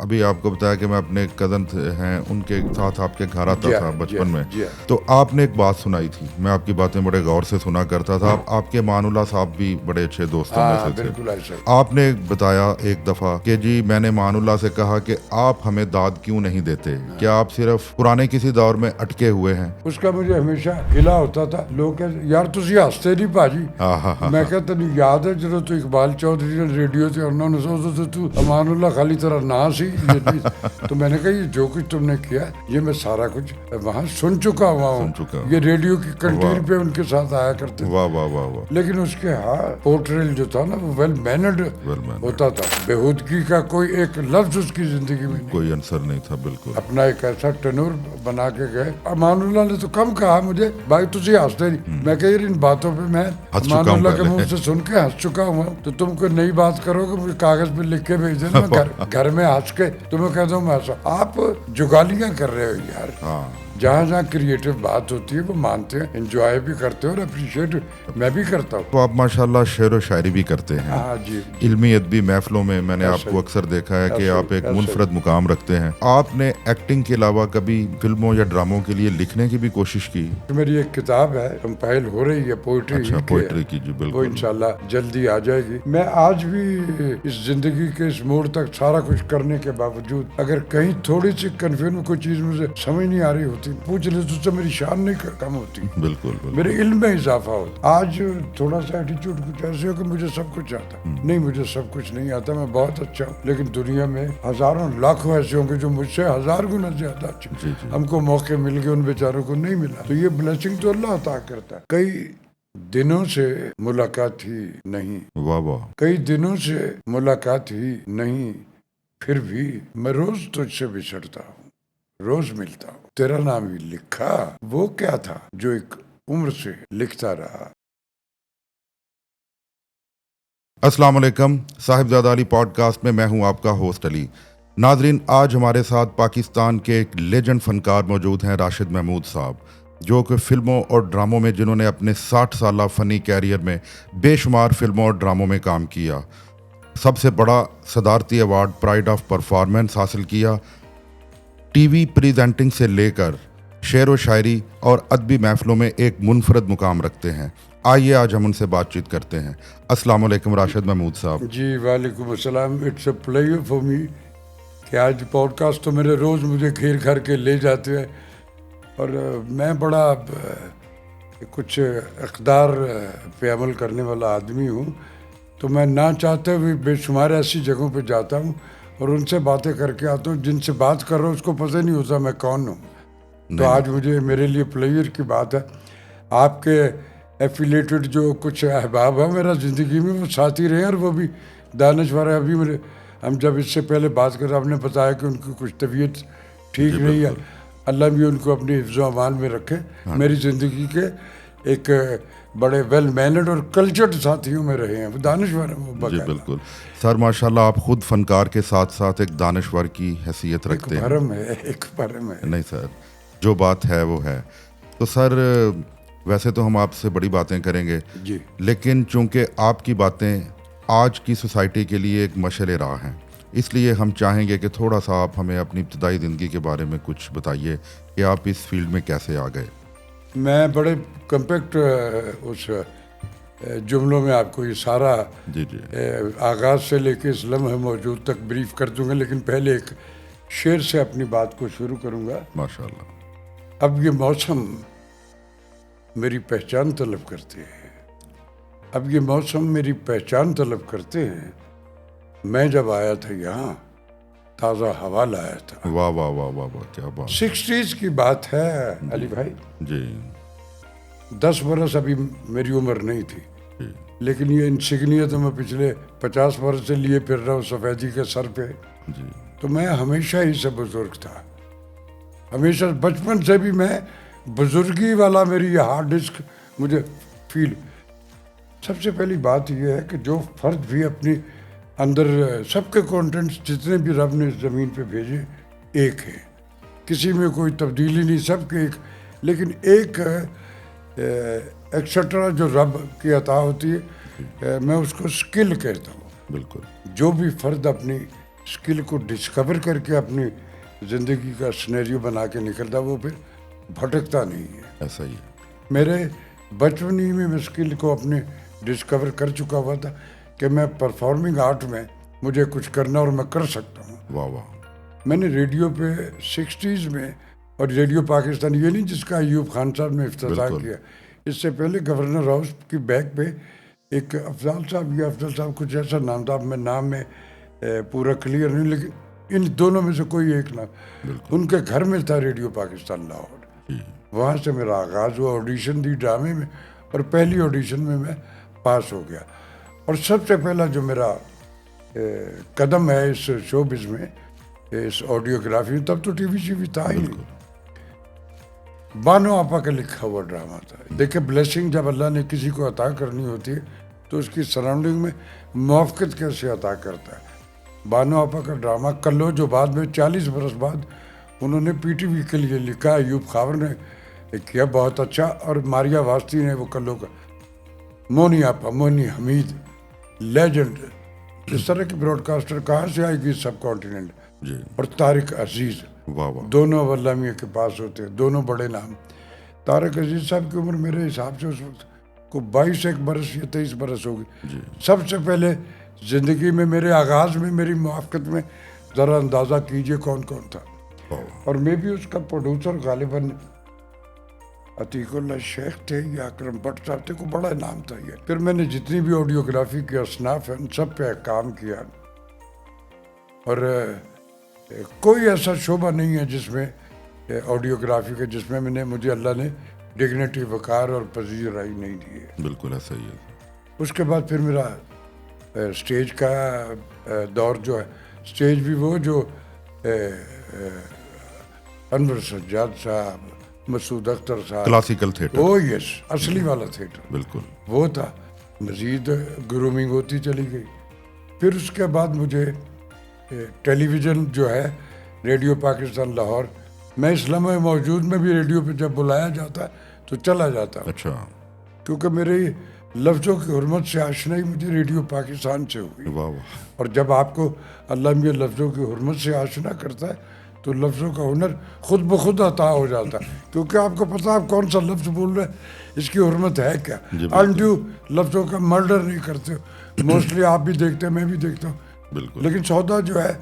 अभी आपको बताया कि मैं अपने कज़न हैं उनके साथ आपके घर आता था बचपन में, तो आपने एक बात सुनाई थी, मैं आपकी बातें बड़े गौर से सुना करता था। आपके मानुल्लाह साहब भी बड़े अच्छे दोस्तों में से थे। आपने बताया एक दफ़ा कि जी मैंने मानुल्लाह से कहा कि आप हमें दाद क्यों नहीं देते, क्या आप सिर्फ पुराने किसी दौर में अटके हुए हैं? उसका मुझे हमेशा गिला होता था। लोग कहते यार तुसी हंसते नहीं भाजी। मैं कहता नहीं याद है जो तू इकबाल चौधरी रेडियो से उन्होंने सोचो तू अमानुल्लाह खाली तरह ना सी तो मैंने कहा ये जो कुछ तुमने किया ये मैं सारा कुछ वहाँ सुन चुका हुआ हूँ। ये रेडियो की कंटीन पे उनके साथ आया करते थे। वाह वाह वाह वाह। लेकिन उसके पोर्ट्रेल जो था ना वो वेल मैनर्ड होता था। बेहूदगी का कोई एक लफ्ज उसकी जिंदगी में कोई आंसर नहीं था। बिल्कुल अपना एक ऐसा टनूर बना के गए। अमानुल्लाह ने तो कम कहा मुझे भाई तुझे हंसते नहीं। मैं कह इन बातों पे मैं अमानुल्लाह के मुंह से सुन के हंस चुका हूँ। तो तुम कोई नई बात करोगे मुझे कागज पे लिख के भेज देना, घर में हंस के तुम्हें कह दो मैं आप जुगालियां कर रहे हो यार। जहाँ जहाँ क्रिएटिव बात होती है वो मानते हैं, एंजॉय भी करते हैं और अप्रिशिएट मैं भी करता हूँ। तो आप माशाल्लाह शेर व शायरी भी करते हैं। हाँ जी। इल्मी अदबी महफिलों में मैंने आपको अक्सर देखा है कि आप एक मुनफरद मुकाम रखते हैं। आपने एक्टिंग के अलावा कभी फिल्मों या ड्रामों के लिए लिखने की भी कोशिश की? मेरी एक किताब है कंपाइल हो रही है पोइट्री। अच्छा, पोइट्री की जी बिल्कुल। वो इंशाल्लाह जल्दी आ जाएगी। मैं आज भी इस जिंदगी के इस मोड़ तक सारा कुछ करने के बावजूद अगर कहीं थोड़ी सी कंफ्यूजन कोई चीज मुझे समझ नहीं आ रही होती पूछ ले तो मेरी शान नहीं कम होती। बिल्कुल। मेरे इल्म में इजाफा होता। आज थोड़ा सा एटीट्यूड कुछ ऐसे हो कि मुझे सब कुछ आता। नहीं, मुझे सब कुछ नहीं आता। मैं बहुत अच्छा हूँ लेकिन दुनिया में हजारों लाखों ऐसे होंगे जो मुझसे 1000 गुना ज्यादा अच्छे। हमको मौके मिल गए, उन बेचारों को नहीं मिला। तो ये ब्लेसिंग तो अल्लाह अता करता है। कई दिनों से मुलाकात ही नहीं, वाह वाह, कई दिनों से मुलाकात ही नहीं, फिर भी मैं रोज तुझसे बिछड़ता हूँ, रोज मिलता हूँ। तेरा नाम ही लिखा, वो क्या था जो एक उम्र से लिखता रहा। अस्सलाम वालेकुम। साहिबजादा अली पॉडकास्ट में मैं हूं आपका होस्ट अली। नाजरीन, आज हमारे साथ पाकिस्तान के एक लेजेंड फनकार मौजूद हैं, राशिद महमूद साहब, जो कि फिल्मों और ड्रामों में जिन्होंने अपने 60 साला फ़नी कैरियर में बेशुमार फिल्मों और ड्रामों में काम किया। सबसे बड़ा सदारती अवार्ड प्राइड ऑफ परफॉर्मेंस हासिल किया। टीवी प्रेजेंटिंग से लेकर शेर व शायरी और अदबी महफिलों में एक मुनफरद मुकाम रखते हैं। आइए आज हम उनसे बातचीत करते हैं। अस्सलाम वालेकुम राशिद महमूद साहब। जी वालेकुम अस्सलाम। It's a pleasure for me कि आज पॉडकास्ट तो मेरे रोज़ मुझे घेर घर के ले जाते हैं और मैं बड़ा कुछ इक़दार पे अमल करने वाला आदमी हूँ। तो मैं ना चाहते हुए बेशुमार ऐसी जगहों पे जाता हूँ और उनसे बातें करके आता हूँ जिनसे बात कर रहा हूँ उसको पता नहीं होता मैं कौन हूँ। तो आज मुझे मेरे लिए प्लेजर की बात है। आपके एफिलेटेड जो कुछ अहबाब है मेरा ज़िंदगी में वो साथी रहे और वो भी दानिशवर है। अभी मेरे हम जब इससे पहले बात कर आपने बताया कि उनकी कुछ तबीयत ठीक नहीं है, अल्लाह भी उनको अपनी हिफ्ज़ व अमान में रखे। मेरी ज़िंदगी के एक बड़े वेल मैनर्ड और कल्चर्ड साथियों में रहे हैं, वो दानिशवर हैं वो। जी बिल्कुल सर, माशाल्लाह आप खुद फनकार के साथ साथ एक दानिशवर की हैसियत रखते हैं। एक भरम है। नहीं सर, जो बात है वो है। तो सर वैसे तो हम आपसे बड़ी बातें करेंगे जी, लेकिन चूंकि आपकी बातें आज की सोसाइटी के लिए एक मशअले राह हैं, इसलिए हम चाहेंगे कि थोड़ा सा आप हमें अपनी इब्तदाई ज़िंदगी के बारे में कुछ बताइए कि आप इस फील्ड में कैसे आ गए। मैं बड़े कम्पैक्ट उस जुमलों में आपको ये सारा आगाज़ से लेके इस लम्हे मौजूद तक ब्रीफ कर दूंगा, लेकिन पहले एक शेर से अपनी बात को शुरू करूंगा। माशाल्लाह। अब ये मौसम मेरी पहचान तलब करते हैं, अब ये मौसम मेरी पहचान तलब करते हैं। मैं जब आया था यहाँ ताज़ा हवा लाया था। वाह वाह वाह वाह वाह, क्या बात। 60s की बात है अली भाई जी। 10 बरस अभी मेरी उम्र नहीं थी, लेकिन ये इंसिग्निया तो मैं पिछले 50 बरस से लिए फिर रहा हूँ सफ़ेदी के सर पे जी। तो मैं हमेशा ही से बुजुर्ग था, हमेशा बचपन से भी मैं बुजुर्गी वाला, मेरी ये हार्ड डिस्क मुझे फील। सबसे पहली बात यह है कि जो फर्द भी अपनी अंदर सबके कंटेंट्स जितने भी रब ने इस ज़मीन पे भेजे एक है, किसी में कोई तब्दीली नहीं, सबके एक। लेकिन एक एक्सेट्रा जो रब की अता होती है, मैं उसको स्किल कहता हूँ। बिल्कुल। जो भी फर्द अपनी स्किल को डिस्कवर करके अपनी ज़िंदगी का सिनेरियो बना के निकलता, वो फिर भटकता नहीं है। ऐसा ही है। मेरे बचपन ही में मैं स्किल को अपने डिस्कवर कर चुका हुआ था कि मैं परफॉर्मिंग आर्ट में मुझे कुछ करना और मैं कर सकता हूँ। वाह वाह। मैंने रेडियो पे 60s में, और रेडियो पाकिस्तान ये नहीं जिसका अयूब खान साहब ने इफ्तिताह बिल्कुल। किया, इससे पहले गवर्नर हाउस की बैग पे एक अफजाल साहब या अफजल साहब कुछ ऐसा नाम था, अब मैं नाम में पूरा क्लियर नहीं, लेकिन इन दोनों में से कोई एक नाम, उनके घर में था रेडियो पाकिस्तान लाहौर। जी। वहाँ से मेरा आगाज़ हुआ, ऑडिशन दी ड्रामे में, और पहली ऑडिशन में मैं पास हो गया। और सबसे पहला जो मेरा कदम है इस शोबिज़ में, इस ऑडियोग्राफी में, तब तो टीवी शीवी था ही नहीं, बानो आपा का लिखा हुआ ड्रामा था। देखिए, ब्लेसिंग जब अल्लाह ने किसी को अता करनी होती है तो उसकी सराउंडिंग में मुआफ़क़त कैसे अता करता है। बानो आपा का ड्रामा कल्लो, जो बाद में 40 बरस बाद उन्होंने पीटीवी के लिए लिखा, अयूब खावर ने किया, बहुत अच्छा। और मारिया वास्ती ने वो कल्लो का, मोनी आपा, मोनी हमीद, लेजेंड। इस तरह की ब्रॉडकास्टर कहाँ से आएगी सब कॉन्टिनेंट। जी। और तारिक अजीज़, वाह वाह। दोनों अवल्ला मियां के पास होते हैं, दोनों बड़े नाम। तारिक अजीज़ साहब की उम्र मेरे हिसाब से उस वक्त को 22 बरस या 23 बरस होगी। सबसे पहले ज़िंदगी में मेरे आगाज़ में मेरी मुआफ़क़त में ज़रा अंदाज़ा कीजिए कौन कौन था। और मैं भी उसका प्रोड्यूसर गालिबन अतीकुल्लाह शेख थे या अकरम भट्ट साहब थे, को बड़ा नाम था ये। फिर मैंने जितनी भी ऑडियोग्राफी की असनाफ है उन सब पे काम किया, और कोई ऐसा शोबा नहीं है जिसमें ऑडियोग्राफी का जिसमें मुझे अल्लाह ने डिग्निटी, वकार और पजीराई नहीं दी है। बिल्कुल ऐसा ही है। उसके बाद फिर मेरा स्टेज का दौर जो है, स्टेज भी वो जो अनवर सज्जाद साहब, मसूद अख्तर साहब, क्लासिकल थिएटर। ओ यस, असली वाला थिएटर, बिल्कुल वो था। मज़ीद ग्रूमिंग होती चली गई। फिर उसके बाद मुझे टेलीविज़न जो है, रेडियो पाकिस्तान लाहौर, मैं इस लम्हे मौजूद में भी रेडियो पे जब बुलाया जाता तो चला जाता। अच्छा। क्योंकि मेरे लफ्ज़ों की हुर्मत से आशनाई मुझे रेडियो पाकिस्तान से हुई। वाह वाह। और जब आपको अल्लाह मियां लफ्ज़ों की हुर्मत से आशना करता है तो लफ्ज़ों का हुनर खुद ब खुद अता हो जाता है, क्योंकि आपको पता आप कौन सा लफ्ज़ बोल रहे हैं, इसकी हुर्मत है क्या। अनड्यू लफ्ज़ों का मर्डर नहीं करते हो। मोस्टली आप भी देखते हैं, मैं भी देखता हूँ। बिल्कुल। लेकिन सौदा जो है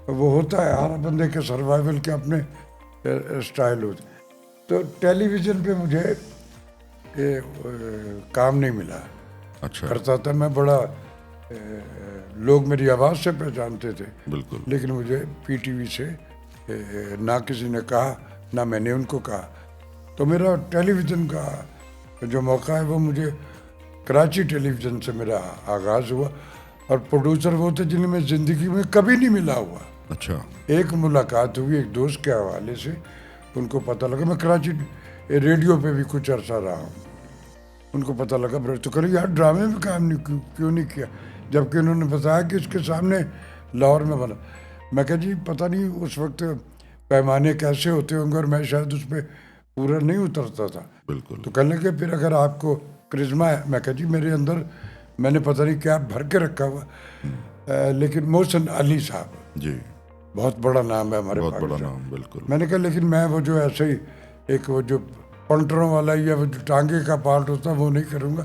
वो होता है, हर बंदे के सर्वाइवल के अपने स्टाइल होते। तो टेलीविज़न पे मुझे काम नहीं मिला। अच्छा। करता था मैं, बड़ा लोग मेरी आवाज़ से पहचानते थे। बिल्कुल। लेकिन मुझे पीटीवी से ना किसी ने कहा, ना मैंने उनको कहा। तो मेरा टेलीविज़न का जो मौका है वो मुझे कराची टेलीविज़न से मेरा आगाज़ हुआ। और प्रोड्यूसर वो थे जिन्हें मैं ज़िंदगी में कभी नहीं मिला हुआ। अच्छा। एक मुलाकात हुई एक दोस्त के हवाले से, उनको पता लगा मैं कराची रेडियो पे भी कुछ अरसा रहा हूँ। उनको पता लगा, तो कह यार ड्रामे में काम नहीं क्यों नहीं किया, जबकि उन्होंने बताया कि इसके सामने लाहौर में बना। मैं कहा जी पता नहीं उस वक्त पैमाने कैसे होते होंगे, और मैं शायद उस पर पूरा नहीं उतरता था। बिल्कुल। तो कहने लगे फिर अगर आपको करिश्मा है, मैं कहा जी मेरे अंदर मैंने पता नहीं क्या भर के रखा हुआ। लेकिन मोहसिन अली साहब जी, बहुत बड़ा नाम है हमारे, बहुत बड़ा नाम। बिल्कुल। मैंने कहा लेकिन मैं वो जो ऐसे ही एक वो जो पंटरों वाला या वो जो टांगे का पार्ट होता है वो नहीं करूँगा।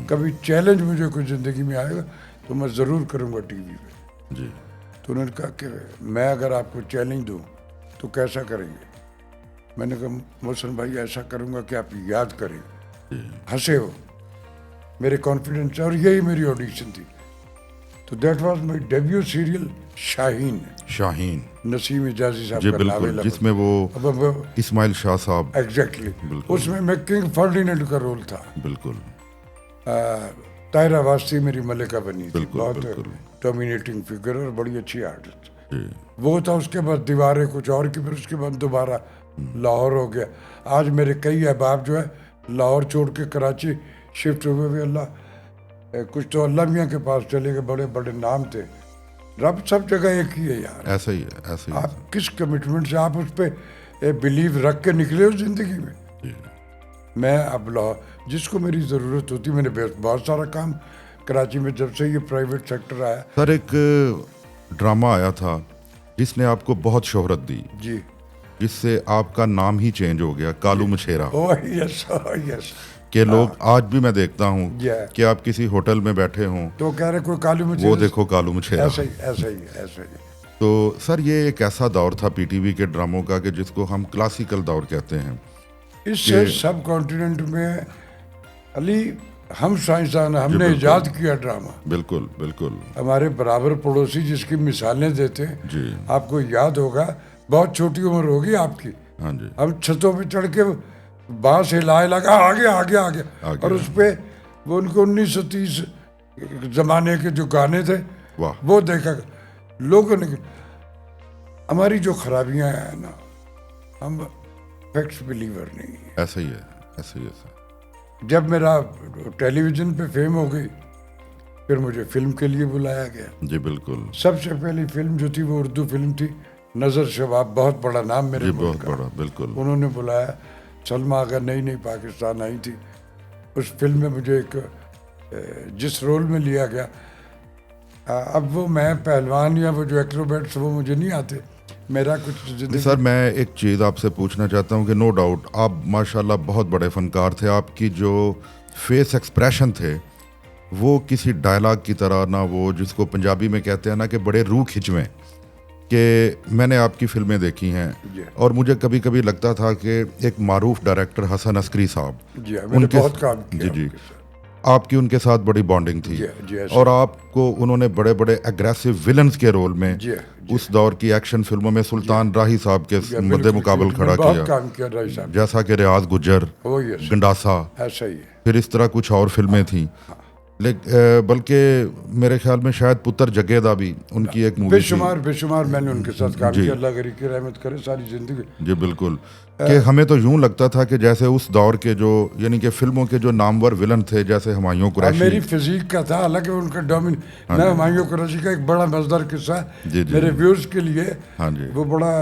कभी चैलेंज मुझे कोई ज़िंदगी में आएगा तो मैं ज़रूर करूँगा टीवी पे। जी। तो उन्होंने कहा कि मैं अगर आपको चैलेंज दूँ तो कैसा करेंगे। मैंने कहा मोहसिन भाई ऐसा करूँगा कि आप याद करेंगे। हंसे हो, मेरे कॉन्फिडेंस, और यही मेरी ऑडिशन थी। तो that was my debut serial Shaheen. Shaheen Naseem Ijazi साहब जी का बिल्कुल, नावल, जिसमें वो इस्माइल शाह साहब। एग्जैक्टली उसमें मैं किंग फर्डिनेंड का रोल था। बिल्कुल। ताहिरा वास्ती मेरी मलिका बनी थी, बिल्कुल, बहुत बिल्कुल। डोमिनेटिंग फिगर और बड़ी अच्छी आर्टिस्ट जी। वो था। उसके बाद दीवारें कुछ और की, फिर उसके बाद दोबारा लाहौर हो गया। आज मेरे कई अहबाब जो है लाहौर छोड़ के कराची शिफ्ट हुए हुए। अल्लाह कुछ तो अल्लाह मियाँ के पास चले गए, बड़े बड़े नाम थे। रब सब जगह एक ही है यार। ऐसा ही है, ऐसा ही है। आप किस कमिटमेंट से आप उस पर बिलीव रख के निकले हो ज़िंदगी में। जी। मैं अब लाहौर, जिसको मेरी ज़रूरत होती, मैंने बहुत सारा काम कराची में जब से ये प्राइवेट सेक्टर आया। सर एक ड्रामा आया था जिसने आपको बहुत शोहरत दी, जी। जिससे आपका नाम ही चेंज हो गया, Kalu Machhera, oh yes, oh yes. के लोग आज भी मैं देखता हूँ Yeah. कि आप किसी होटल में बैठे हों तो कह रहे कोई कालू मुझे वो देखो कालू मछेरा। ऐसा ही ऐसा ही ऐसा ही। तो सर ये एक ऐसा दौर था पीटीवी के ड्रामों का कि जिसको हम क्लासिकल दौर कहते हैं। इससे सब कॉन्टिनेंट में अली हम साइंसदान हमने इजाद किया ड्रामा। बिल्कुल बिल्कुल हमारे बराबर पड़ोसी जिसकी मिसालें देते जी। आपको याद होगा, बहुत छोटी उम्र होगी आपकी, हाँ जी। हम छतों पे चढ़ के बांस हिलाए लगा आगे आगे आगे, आगे। और उस पे वो उनके 1930 जमाने के जो गाने थे वाह। वो देखा लोगों ने। हमारी जो खराबियां हैं ना, हम फैक्ट्स बिलीवर नहीं है। ऐसा ही है, ऐसा ही है सर। जब मेरा टेलीविजन पे फेम हो गई, फिर मुझे फिल्म के लिए बुलाया गया। जी बिल्कुल सबसे पहली फिल्म जो थी वो उर्दू फिल्म थी, नजर शबाब, बहुत बड़ा नाम मेरे जी, मुल्क बहुत का। बड़ा, बिल्कुल। उन्होंने बुलाया, सलमा आगा नई नई पाकिस्तान आई थी, उस फिल्म में मुझे एक जिस रोल में लिया गया, अब वो मैं पहलवान या वो जो एक्रोबैट्स वो मुझे नहीं आते, मेरा कुछ जिंदगी। सर मैं एक चीज़ आपसे पूछना चाहता हूँ कि नो डाउट आप माशाल्लाह बहुत बड़े फनकार थे, आपकी जो फेस एक्सप्रेशन थे वो किसी डायलॉग की तरह ना, वो जिसको पंजाबी में कहते हैं ना कि बड़े रूह खिंचवें, कि मैंने आपकी फिल्में देखी हैं और मुझे कभी कभी लगता था कि एक मारूफ डायरेक्टर हसन अस्करी साहब, जी मैंने बहुत काम किया जी आपकी उनके साथ बड़ी बॉन्डिंग थी, जी, और आपको उन्होंने बड़े बड़े एग्रेसिव विलन्स के रोल में जी, उस दौर की एक्शन फिल्मों में सुल्तान राही साहब के मद्दे मुकाबल खड़ा किया, काम किया राही साहब, जैसा कि रियाज गुज्जर, गंडासा, ऐसा ही है। फिर इस तरह कुछ और फिल्में थी, बल्कि मेरे ख्याल में शायद पुत्र जगेदा भी उनकी एक मूवी बेशुमार बेशुमार मैंने उनके साथ काम किया, अल्लाह गरीब की रहमत करे सारी जिंदगी। जी बिल्कुल, कि हमें तो यूं लगता था कि जैसे उस दौर के जो यानी कि फिल्मों के जो नामवर विलन थे, जैसे हुमायूं कुरैशी, मेरी फिजिक का था, हालांकि उनका डोमिन, मैं हुमायूं कुरैशी का एक बड़ा मजेदार किस्सा है मेरे व्यूअर्स के लिए, हाँ जी, वो बड़ा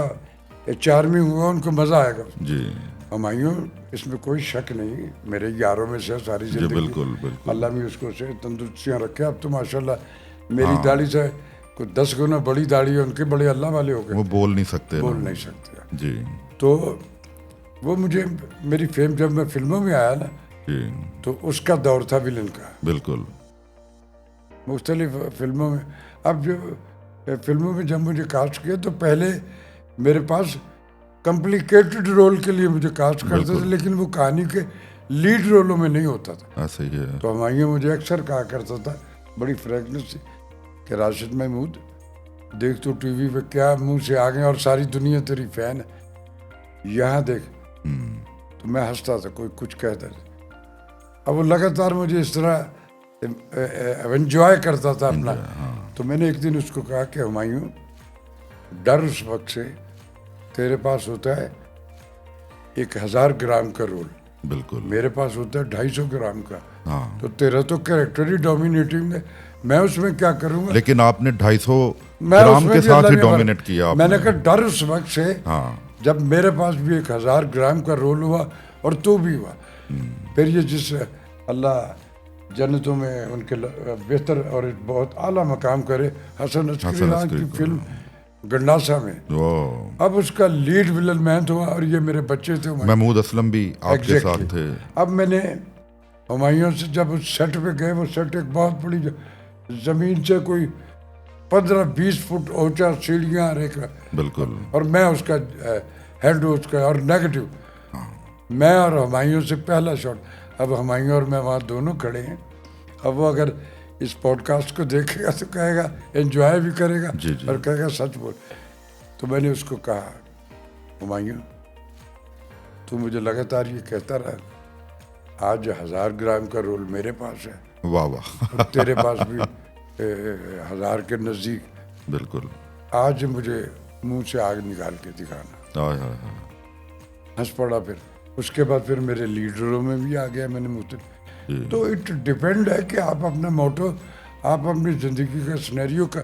चार्मिंग हुआ, उनको मजा आएगा जी। हुमायूं, इसमें कोई शक नहीं, मेरे यारों में से सारी जिंदगी, बिल्कुल बिल्कुल, अल्लाह भी उसको से तंदुरुस्तियाँ रखे। अब तो माशाल्लाह मेरी दाढ़ी से कुछ 10 गुना बड़ी दाढ़ी है उनके, बड़े अल्लाह वाले हो गए, वो बोल नहीं सकते, बोल नहीं सकते जी। तो वो मुझे, मेरी फेम जब मैं फिल्मों में आया ना जी, तो उसका दौर था विलन का, बिल्कुल मुख्तलिफ फिल्मों में। अब जो फिल्मों में जब मुझे कास्ट किया तो पहले मेरे पास कॉम्प्लिकेटेड रोल के लिए मुझे कास्ट करते थे, लेकिन वो कहानी के लीड रोलों में नहीं होता था। ऐसा ही है। तो हुमायूं मुझे अक्सर कहा करता था, बड़ी फ्रैंकनेस थी, कि राशिद महमूद देख तो टीवी पे क्या मुंह से आ गए और सारी दुनिया तेरी फैन है, यहाँ देख। तो मैं हंसता था, कोई कुछ कहता था, अब वो लगातार मुझे इस तरह एंजॉय करता था अपना। तो मैंने एक दिन उसको कहा कि हुमायूं, डर उस वक्त से तेरे पास होता है 1000 ग्राम का रोल, बिल्कुल मेरे पास होता है 250 ग्राम का, हाँ। तो तेरा तो कैरेक्टर ही डोमिनेटिंग है, मैं उसमें क्या करूंगा। लेकिन आपने 250 ग्राम के साथ ही डोमिनेट किया। मैंने कहा डर उस वक्त से, हाँ। जब मेरे पास भी 1000 ग्राम का रोल हुआ और तू भी हुआ, फिर ये जिस अल्लाह जन्नतों में उनके बेहतर और बहुत आला मकाम करे, हसन अस्करी की फिल्म गंडासा में, अब उसका लीड विलन मैं था और ये मेरे बच्चे थे, महमूद असलम भी आपके साथ थे। अब मैंने हुमायूं से जब उस सेट पे गए, वो सेट एक बहुत बड़ी जमीन से कोई 15-20 फुट ऊंचा, सीढ़ियाँ बिल्कुल, और मैं उसका हेड उसका और नेगेटिव, मैं और हुमायूं से पहला शॉट। अब हुमायूं और मैं वहाँ दोनों खड़े हैं, अब वो अगर इस पॉडकास्ट को देखेगा तो कहेगा, एंजॉय भी करेगा और कहेगा सच बोल। तो मैंने उसको कहा, हुमायूं तू मुझे लगातार ये कहता रहा, आज 1000 ग्राम का रोल मेरे पास है, वाह वाह, तेरे पास भी 1000 के नज़दीक, बिल्कुल, आज मुझे मुंह से आग निकाल के दिखाना। हंस पड़ा। फिर उसके बाद फिर मेरे लीडरों में भी आ गया, मैंने तो इट डिपेंड है कि आप अपना मोटो, आप अपनी ज़िंदगी का सिनेरियो का।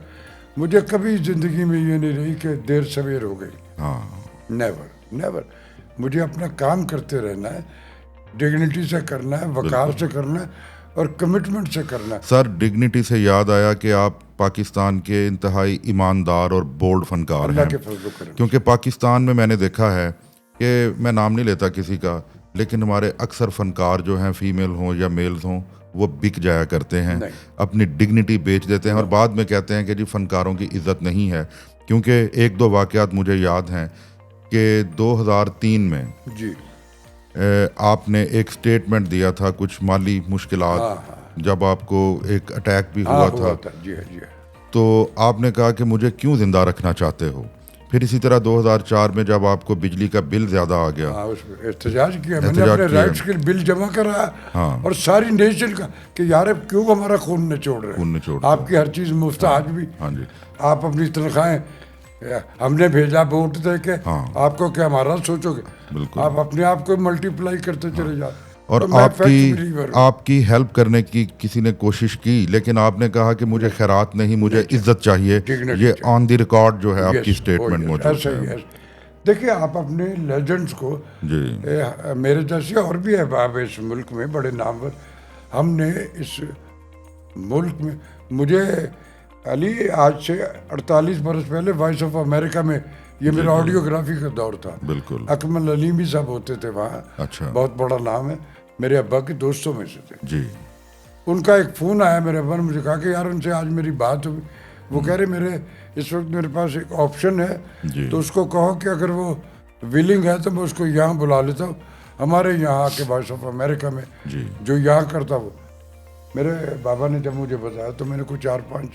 मुझे कभी ज़िंदगी में ये नहीं रही कि देर सवेर हो गई, नेवर नेवर। मुझे अपना काम करते रहना है, डिग्निटी से करना है, वकार से करना है, और कमिटमेंट से करना है। सर, डिग्निटी से याद आया कि आप पाकिस्तान के इंतहाई ईमानदार और बोल्ड फनकार अल्लाह हैं, के फजल करम। क्योंकि पाकिस्तान में मैंने देखा है कि मैं नाम नहीं लेता किसी का, लेकिन हमारे अक्सर फनकार जो हैं, फीमेल हों या मेल्स हों, वो बिक जाया करते हैं, नहीं। अपनी डिग्निटी बेच देते हैं और बाद में कहते हैं कि जी फनकारों की इज्जत नहीं है। क्योंकि एक दो वाक़यात मुझे याद हैं कि 2003 में जी आपने एक स्टेटमेंट दिया था, कुछ माली मुश्किलात, हाँ। जब आपको एक अटैक भी हाँ, हुआ था, जी जी। तो आपने कहा कि मुझे क्यों ज़िंदा रखना चाहते हो। फिर इसी तरह 2004 में जब आपको बिजली का बिल ज़्यादा आ गया, हाँ, उसमें एहतजाज किया मैंने, एहतजाज अपने किया। राइट्स के बिल जमा कराया। हाँ। और सारी नेशन का कि यार अब क्यों हमारा खून निचोड़ रहे खून हैं, निचोड़ रहे हैं। आपकी हर चीज़ मुफ्त है। आज भी हाँ जी, आप अपनी तनख्वाहें हमने भेजा वोट दे के, हाँ। आपको क्या हमारा सोचोगे, बिल्कुल। आप अपने आप को मल्टीप्लाई करते चले जाओ। और तो मैं fact believer हूँ। आपकी हेल्प करने की किसी ने कोशिश की, लेकिन आपने कहा कि मुझे खैरात नहीं, मुझे इज्जत चाहिए। Dignity ये चाहिए। ऑन द रिकॉर्ड जो है Yes, आपकी स्टेटमेंट yes, मौजूद ऐसा ही है। है। देखिए, आप अपने लेजेंड्स को, जी मेरे जैसे और भी अहबाब इस मुल्क में बड़े नामवर, हमने इस मुल्क में, मुझे अली आज से 48 बरस पहले वॉइस ऑफ अमेरिका में, ये मेरा ऑडियोग्राफी का दौर था। बिल्कुल। अकमल अलीमी साहब होते थे वहाँ, अच्छा। बहुत बड़ा नाम है, मेरे अब्बा के दोस्तों में से थे। जी उनका एक फ़ोन आया मेरे अब्बा ने मुझे कहा कि यार उनसे आज मेरी बात हुई, वो कह रहे मेरे इस वक्त मेरे पास एक ऑप्शन है, जी। तो उसको कहो कि अगर वो विलिंग है तो मैं उसको यहाँ बुला लेता हूँ, हमारे यहाँ आके वॉइस ऑफ अमेरिका में, जी जो यहाँ करता वो। मेरे बाबा ने जब मुझे बताया तो मैंने कुछ 4-5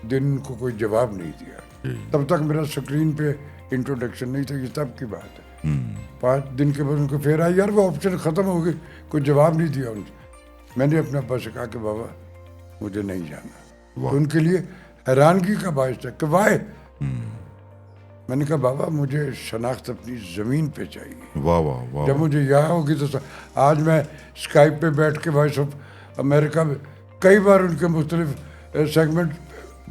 दिन को कोई जवाब नहीं दिया। जी। तब तक मेरा स्क्रीन पे इंट्रोडक्शन नहीं था, ये तब की बात है। 5 दिन के बाद उनको फिर आई, यार वो ऑप्शन ख़त्म हो गई, कोई जवाब नहीं दिया उनसे। मैंने अपने अब्बा से कहा कि बाबा मुझे नहीं जाना। तो उनके लिए हैरानगी का बायस था कि वाह। मैंने कहा बाबा मुझे शनाख्त अपनी ज़मीन पे चाहिए। वाह वाह वाह। जब मुझे यहाँ होगी तो आज मैं स्काइप पे बैठ के वॉइस ऑफ अमेरिका में कई बार उनके मुख्तलिफ सेगमेंट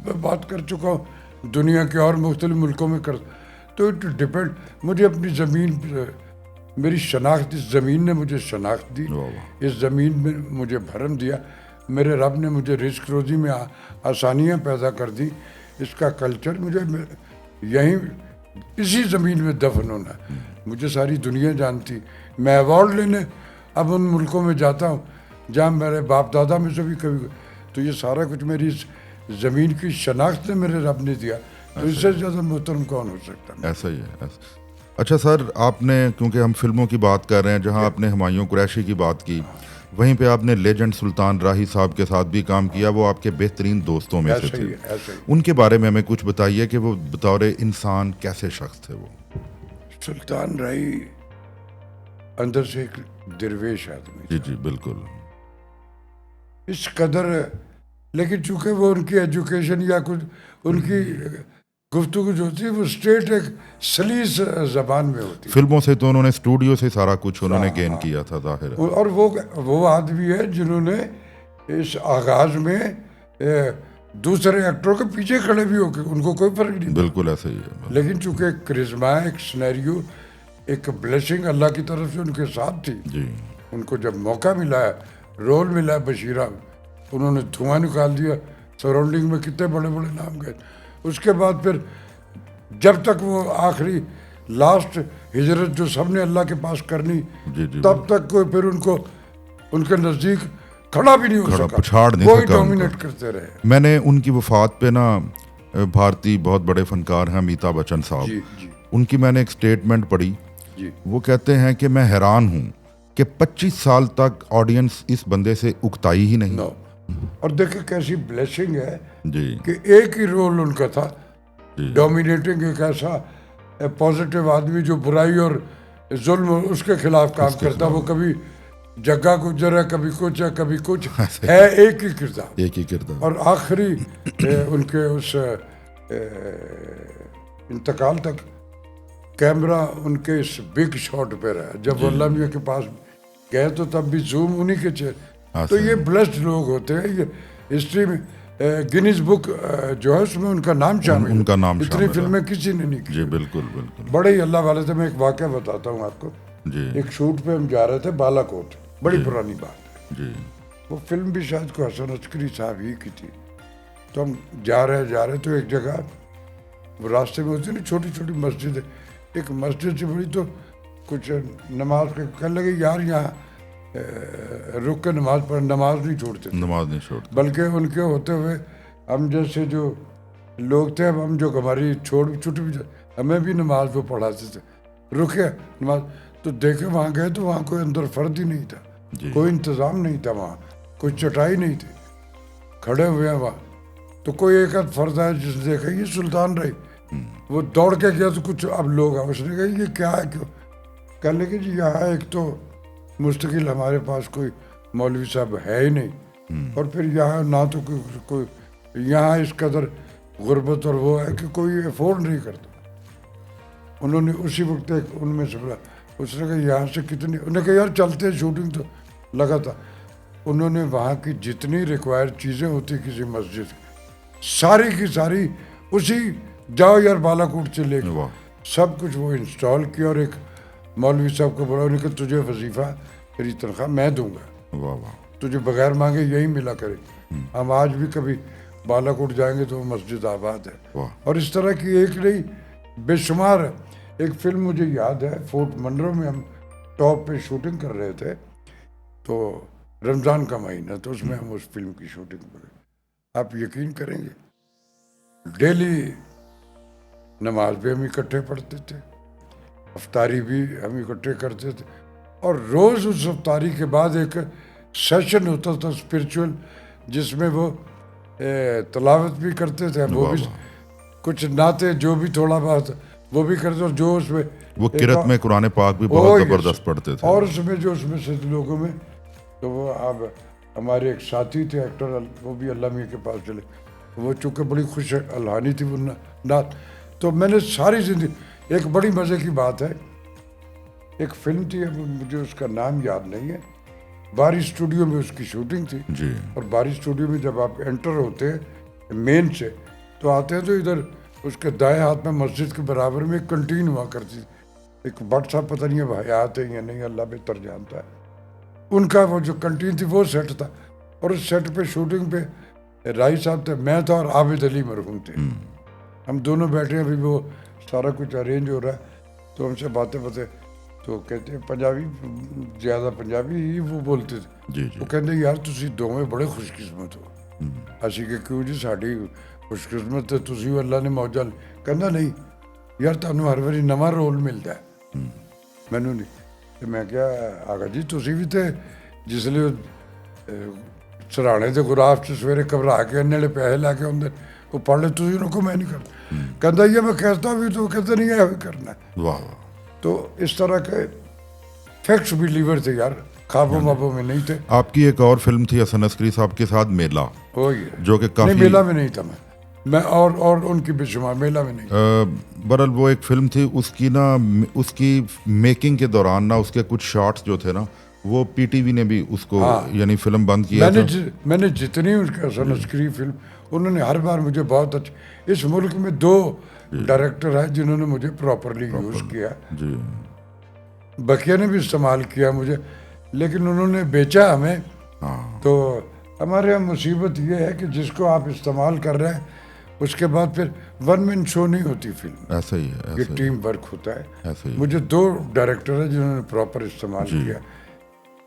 पर बात कर चुका हूँ, दुनिया के और मुख्तलिफ मुल्कों में कर। तो इट डिपेंड, मुझे अपनी ज़मीन, मेरी शनाख्त, इस ज़मीन ने मुझे शनाख्त दी, इस ज़मीन में मुझे भरम दिया, मेरे रब ने मुझे रिस्क रोज़ी में आसानियाँ पैदा कर दी। इसका कल्चर मुझे यहीं इसी ज़मीन में दफन होना। मुझे सारी दुनिया जानती। मैं अवार्ड लेने अब उन मुल्कों में जाता हूँ जहाँ मेरे बाप दादा में से भी कभी, तो ये सारा कुछ मेरी इस ज़मीन की शनाख्त ने मेरे रब ने दिया। तो इससे ज़्यादा मोहतरम कौन हो सकता है। ऐसा ही है। अच्छा सर, आपने, क्योंकि हम फिल्मों की बात कर रहे हैं, जहां आपने हुमायूं कुरैशी की बात की, वहीं पे आपने लेजेंड सुल्तान राही साहब के साथ भी काम किया। वो आपके बेहतरीन दोस्तों में से थे। ऐसे ही। उनके बारे में हमें कुछ बताइए कि वो बतौर इंसान कैसे शख्स थे वो। सुल्तान राही अंदर से एक दरवेश आदमी, जी जी बिल्कुल। इस कदर, लेकिन चूंकि वो उनकी एजुकेशन या कुछ उनकी गुफ्तगू जो होती है वो स्ट्रेट एक सलीस जबान में होती है। फिल्मों से तो उन्होंने, स्टूडियो से सारा कुछ उन्होंने गेन किया था, जाहिर है। और वो आदमी है जिन्होंने इस आगाज में दूसरे एक्टरों के पीछे खड़े भी होके, उनको कोई फर्क नहीं। बिल्कुल ऐसा ही है। लेकिन चूंकि एक करिश्मा, एक सिनेरियो, एक ब्लेसिंग अल्लाह की तरफ से उनके साथ थी। जी। उनको जब मौका मिला है, रोल मिला है बशीरा, उन्होंने धुआं निकाल दिया। सराउंडिंग में कितने बड़े बड़े नाम गए। उसके बाद फिर जब तक वो आखिरी लास्ट हिजरत जो सबने अल्लाह के पास करनी, तब तक कोई फिर उनको उनके नज़दीक खड़ा भी नहीं हो सका, पछाड़ नहीं कोई सका, डोमिनेट करते रहे। मैंने उनकी वफात पे ना, भारतीय बहुत बड़े फनकार हैं अमिताभ बच्चन साहब, जी। उनकी मैंने एक स्टेटमेंट पढ़ी। जी। वो कहते हैं कि मैं हैरान हूँ कि 25 साल तक ऑडियंस इस बंदे से उकताई ही नहीं। और देखिए कैसी ब्लेसिंग है जी कि एक ही रोल उनका था, डोमिनेटिंग, एक ऐसा पॉजिटिव आदमी जो बुराई और जुल्म उसके खिलाफ काम करता। वो कभी जग्गा गुजर है, कभी कुछ है, कभी कुछ है, एक ही किरदार। और आखिरी उनके उस इंतकाल तक कैमरा उनके इस बिग शॉट पे रहा। जब वो अल्लाह मियां के पास गए तो तब भी जूम उन्हीं के चेहरे। तो ये ब्लेस्ड लोग होते हैं। ये हिस्ट्री में गिनीज बुक जो है उसमें उनका नाम शामिल, उनका नाम इतनी फिल्में किसी ने नहीं की। जी बिल्कुल बिल्कुल। बड़े ही अल्लाह वाले थे। मैं एक वाक़या बताता हूँ आपको। जी। एक शूट पे हम जा रहे थे बालाकोट, बड़ी पुरानी बात है। जी। वो फिल्म भी शायद को हसन अस्करी साहब ही की थी। तो हम जा रहे तो एक जगह वो रास्ते में होती है ना छोटी छोटी मस्जिद है, एक मस्जिद से बड़ी तो कुछ नमाज के कहने लगे यार यहाँ रुक के नमाज नहीं छोड़ते, नमाज नहीं छोड़ते, बल्कि उनके होते हुए हम जैसे जो लोग थे, अब हम जो हमारी छुट्टी भी हमें भी नमाज वो पढ़ाते थे, रुके नमाज। तो देखे वहाँ गए तो वहाँ कोई अंदर फर्द ही नहीं था, कोई इंतज़ाम नहीं था, वहाँ कोई चटाई नहीं थी, खड़े हुए हैं वहाँ। तो कोई एक आध फर्द आया जिसने देखा ये सुल्तान रही, वो दौड़ के गया तो कुछ अब लोग हैं, उसने कहा ये क्या है, क्यों? कहने लगे जी यहाँ एक तो मुस्तकिल हमारे पास कोई मौलवी साहब है ही नहीं, और फिर यहाँ ना तो कोई यहाँ इस कदर गुर्बत और वो है कि कोई अफोर्ड नहीं करता। उन्होंने उसी वक्त एक उनमें से बोला, उसने कहा यहाँ से कितनी, उन्होंने कहा यार चलते हैं, शूटिंग तो लगा था। उन्होंने वहाँ की जितनी रिक्वायर्ड चीज़ें होती किसी मस्जिद सारी की सारी उसी जाओ यार बालाकोट से लेकर सब कुछ वो इंस्टॉल किया, और एक मौलवी साहब को बोला, उन्होंने कहा तुझे वजीफ़ा तेरी तनख्वाह मैं दूंगा, वाह वाह, तुझे बगैर मांगे यही मिला करे। हम आज भी कभी बालाकोट जाएंगे तो वो मस्जिद आबाद है। और इस तरह की एक नहीं बेशुमार है। एक फिल्म मुझे याद है, फोर्ट मनरो में हम टॉप पे शूटिंग कर रहे थे, तो रमज़ान का महीना, तो उसमें हम उस फिल्म की शूटिंग पर, आप यकीन करेंगे डेली नमाज भी हम इकट्ठे पढ़ते थे, अफ्तारी भी हम इकट्ठे करते थे, और रोज़ उस अफ्तारी के बाद एक सेशन होता था स्पिरिचुअल, जिसमें वो तलावत भी करते थे, वो भी कुछ नाते जो भी थोड़ा बहुत वो भी करते, और जो उसमें वो किरत में कुरान पाक भी बहुत ज़बरदस्त पढ़ते थे, और उसमें जो उसमें से लोगों में, तो वो अब हमारे एक साथी थे एक्टर, वो भी अल्लाह मियां के पास चले, वो चूँकि बड़ी खुश अलहानी थी वो नात। तो मैंने सारी ज़िंदगी, एक बड़ी मज़े की बात है, एक फिल्म थी, अब मुझे उसका नाम याद नहीं है, बारी स्टूडियो में उसकी शूटिंग थी जी। और बारी स्टूडियो में जब आप एंटर होते हैं मेन से, तो आते हैं तो इधर उसके दाएं हाथ में मस्जिद के बराबर में एक कंटीन हुआ करती थी, एक भट्ट साहब पता नहीं अब हयात है या नहीं, अल्लाह बेहतर जानता है, उनका वो जो कंटीन थी वो सेट था, और उस सेट पे शूटिंग पे राय साहब थे, मैं था, और आबिद अली मरहूम थे। हम दोनों बैठे हैं, अभी वो सारा कुछ अरेंज हो रहा है, तो हमसे बातें बातें, तो कहते हैं पंजाबी, ज़्यादा पंजाबी ही वो बोलते थे जी। वो कहते यार तुसी दोवें बड़े खुशकिस्मत हो। असी कि क्यों जी, साड़ी खुशकिस्मत तो तुसी अल्लाह ने मौजा, कहता नहीं यार तुहानू हर वारी नवा रोल मिलता है, मैनू नहीं। तो मैं क्या आगा जी तुसी भी तो जिसले सराहने के गुलाब से सवेरे घबरा के इन्ने वाले पैसे लैके आते वो पढ़ ले, तुसी उनको मैं नहीं करता, कहता ये मैं कहता भी तो कहते नहीं है करना है। वाह। तो इस तरह के फैक्ट्स बिलीवर थे यार, ख्वाबों वाबों में नहीं थे। आपकी एक और फिल्म थी हसन अस्करी साहब के साथ, मेला, जो कि काफी, मेला में नहीं था मैं और उनकी बेशुमार, मेला में नहीं। बहरहाल वो एक फिल्म थी, उसकी ना उसकी मेकिंग के दौरान ना उसके कुछ शॉट्स जो थे ना, वो पीटीवी ने भी उसको यानी फिल्म बंद किया मैंने जितनी उसके हसन अस्करी फिल्म, उन्होंने हर बार मुझे बहुत अच्छे, इस मुल्क में 2 डायरेक्टर हैं जिन्होंने मुझे प्रॉपरली यूज़ किया जी। बकिया ने भी इस्तेमाल किया मुझे, लेकिन उन्होंने बेचा हमें। तो हमारे यहाँ मुसीबत ये है कि जिसको आप इस्तेमाल कर रहे हैं उसके बाद फिर वन मैन शो नहीं होती फिल्म, ऐसा ही है, ये टीम वर्क होता है। ऐसा ही मुझे 2 डायरेक्टर हैं जिन्होंने प्रॉपर इस्तेमाल किया,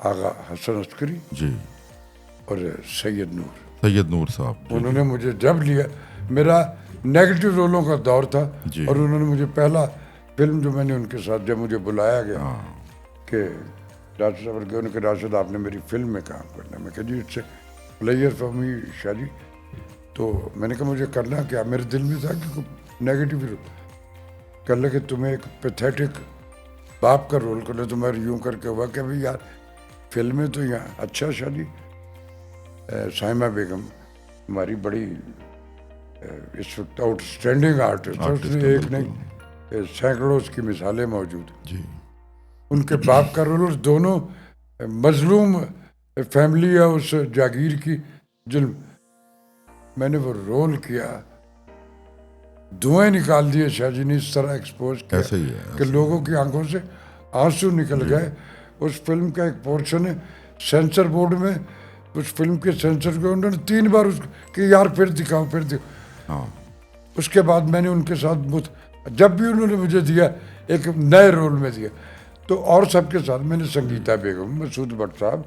आगा हसन अस्करी जी और सैयद नूर साहब। उन्होंने मुझे जब लिया, मेरा नेगेटिव रोलों का दौर था, और उन्होंने मुझे पहला फिल्म जो मैंने उनके साथ जब मुझे बुलाया गया कि राशिद साहब के, उनके राशिद आपने मेरी फिल्म में काम करना, मैं कहा जी इट्स प्लेयर फॉर मी शादी। तो मैंने कहा मुझे करना क्या, मेरे दिल में था कि नेगेटिव रोल कर लगे, तुम्हें एक पैथेटिक बाप का रोल करना, तुम्हारे यूँ करके हुआ कि भाई यार फिल्में तो यहाँ अच्छा शादी। साइमा बेगम हमारी बड़ी इस वक्त आउटस्टैंडिंग आर्टिस्ट है, उसने एक नहीं सैकड़ों उसकी मिसालें मौजूद जी। उनके बाप का रोल, और दोनों मजलूम फैमिली है उस जागीर की जुल्म, मैंने वो रोल किया, धुएं निकाल दिए शाहजी ने, इस तरह एक्सपोज किया कि लोगों की आंखों से आंसू निकल गए। उस फिल्म का एक पोर्शन है सेंसर बोर्ड में उस फिल्म के सेंसर को उन्होंने 3 बार कि यार फिर दिखाओ फिर दिखाओ। हाँ उसके बाद मैंने उनके साथ जब भी उन्होंने मुझे दिया एक नए रोल में दिया, तो और सबके साथ मैंने संगीता बेगम, मसूद भट्ट साहब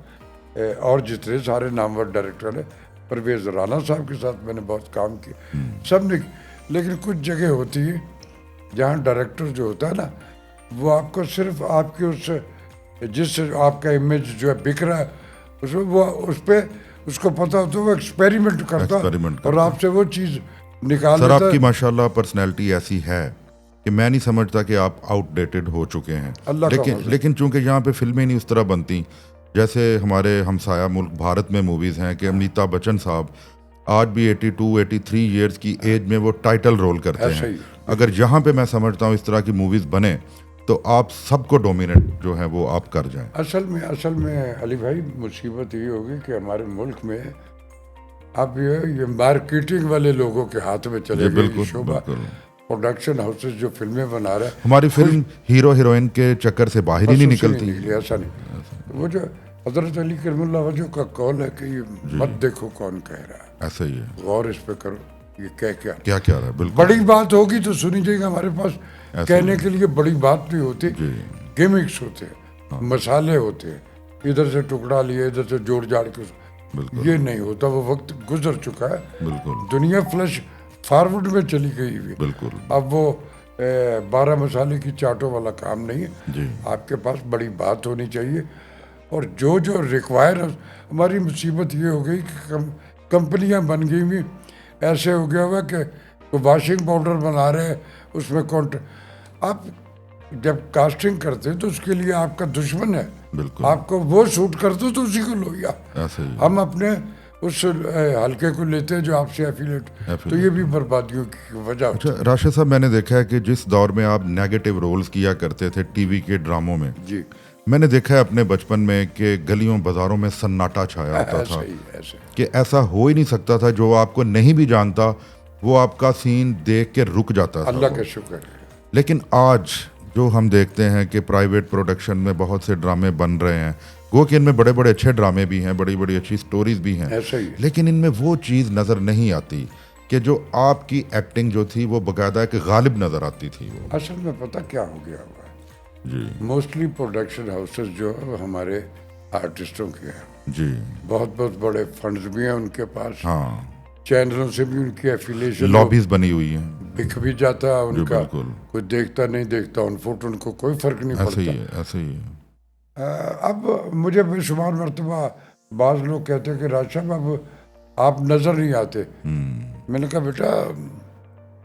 और जितने सारे नामवर डायरेक्टर हैं, परवेज़ राना साहब के साथ मैंने बहुत काम किया, सब ने। लेकिन कुछ जगह होती है जहाँ डायरेक्टर जो होता है ना, वो आपको सिर्फ आपके उस जिस आपका इमेज जो है बिक रहा है उसमें वो उस पर उसको पता होता है, वो एक्सपेरिमेंट करता और आपसे वो चीज़ निकाल सर लेता आपकी है। माशाल्लाह पर्सनैलिटी ऐसी है कि मैं नहीं समझता कि आप आउटडेटेड हो चुके हैं। अल्लाह का लेकिन चूंकि यहाँ पे फिल्में नहीं उस तरह बनती, जैसे हमारे हमसाया मुल्क भारत में मूवीज़ हैं कि अमिताभ बच्चन साहब आज भी 82-83 ईयर्स की एज में वो टाइटल रोल करते ऐसा हैं। ही। अगर यहाँ पे मैं समझता हूँ इस तरह की मूवीज़ बने तो आप सबको डोमिनेट जो है वो आप कर जाएं। असल में अली भाई मुसीबत ये होगी कि हमारे मुल्क में अब ये मार्केटिंग वाले लोगों के हाथ में चले गए ये शोभा। प्रोडक्शन हाउसेस जो फिल्में बना रहे हैं, हमारी फिल्म हीरो हीरोइन के चक्कर से बाहर ही नहीं निकलती। ऐसा नहीं। वो जो हजरत अली करीमुल्लाह वजह का कौल है कि ये मत देखो कौन कह रहा है, ऐसा ही है, गौर इस पे करो ये क्या रहा है। बिल्कुल बड़ी बात होगी तो सुनी जाएगी। हमारे पास कहने के लिए बड़ी बात नहीं होती, गिमिक्स होते हैं, मसाले होते हैं, इधर से टुकड़ा लिए इधर से जोड़ जाड़ के, ये नहीं होता। वो वक्त गुजर चुका है, दुनिया फ्लैश फॉरवर्ड में चली गई हुई। बिल्कुल अब वो 12 मसाले की चाटों वाला काम नहीं है। आपके पास बड़ी बात होनी चाहिए और जो जो रिक्वायर है। हमारी मुसीबत ये हो गई कि कंपनियां बन गई हुई, ऐसे हो गया हुआ कि वॉशिंग पाउडर बना रहे हैं उसमें आप जब कास्टिंग करते हैं तो उसके लिए आपका दुश्मन है, आपको वो शूट करते हो तो उसी को लो। या हम अपने उस हल्के को लेते हैं जो आपसे एफिलेट, तो ये भी बर्बादियों की वजह। अच्छा राशिद साहब, मैंने देखा है कि जिस दौर में आप नेगेटिव रोल्स किया करते थे टीवी के ड्रामों में, जी मैंने देखा है अपने बचपन में कि गलियों बाजारों में सन्नाटा छाया होता था कि ऐसा हो ही नहीं सकता था, जो आपको नहीं भी जानता वो आपका सीन देख के रुक जाता था। अल्लाह का शुक्र है। लेकिन आज जो हम देखते हैं कि प्राइवेट प्रोडक्शन में बहुत से ड्रामे बन रहे हैं, वो कि इनमें बड़े बड़े अच्छे ड्रामे भी हैं, बड़ी बड़ी अच्छी स्टोरीज भी हैं, लेकिन इनमें वो चीज़ नज़र नहीं आती कि जो आपकी एक्टिंग जो थी वो बाकायदा कि गालिब नज़र आती थी। वो असल में पता क्या हो गया हुआ जी, मोस्टली प्रोडक्शन हाउसेस जो हमारे आर्टिस्टों के हैं जी, बहुत बहुत बड़े फंड्स भी हैं उनके पास, हाँ, चैनलों से भी उनकी एफिलिएशन, लॉबीज बनी हुई है, बिक भी जाता है उनका, कोई देखता नहीं देखता उनफुट उनको कोई फर्क नहीं पड़ता। ऐसे ही है। अब मुझे बेशुमार मरतबा बाज़ लोग कहते हैं कि राज साहब अब आप नज़र नहीं आते। मैंने कहा बेटा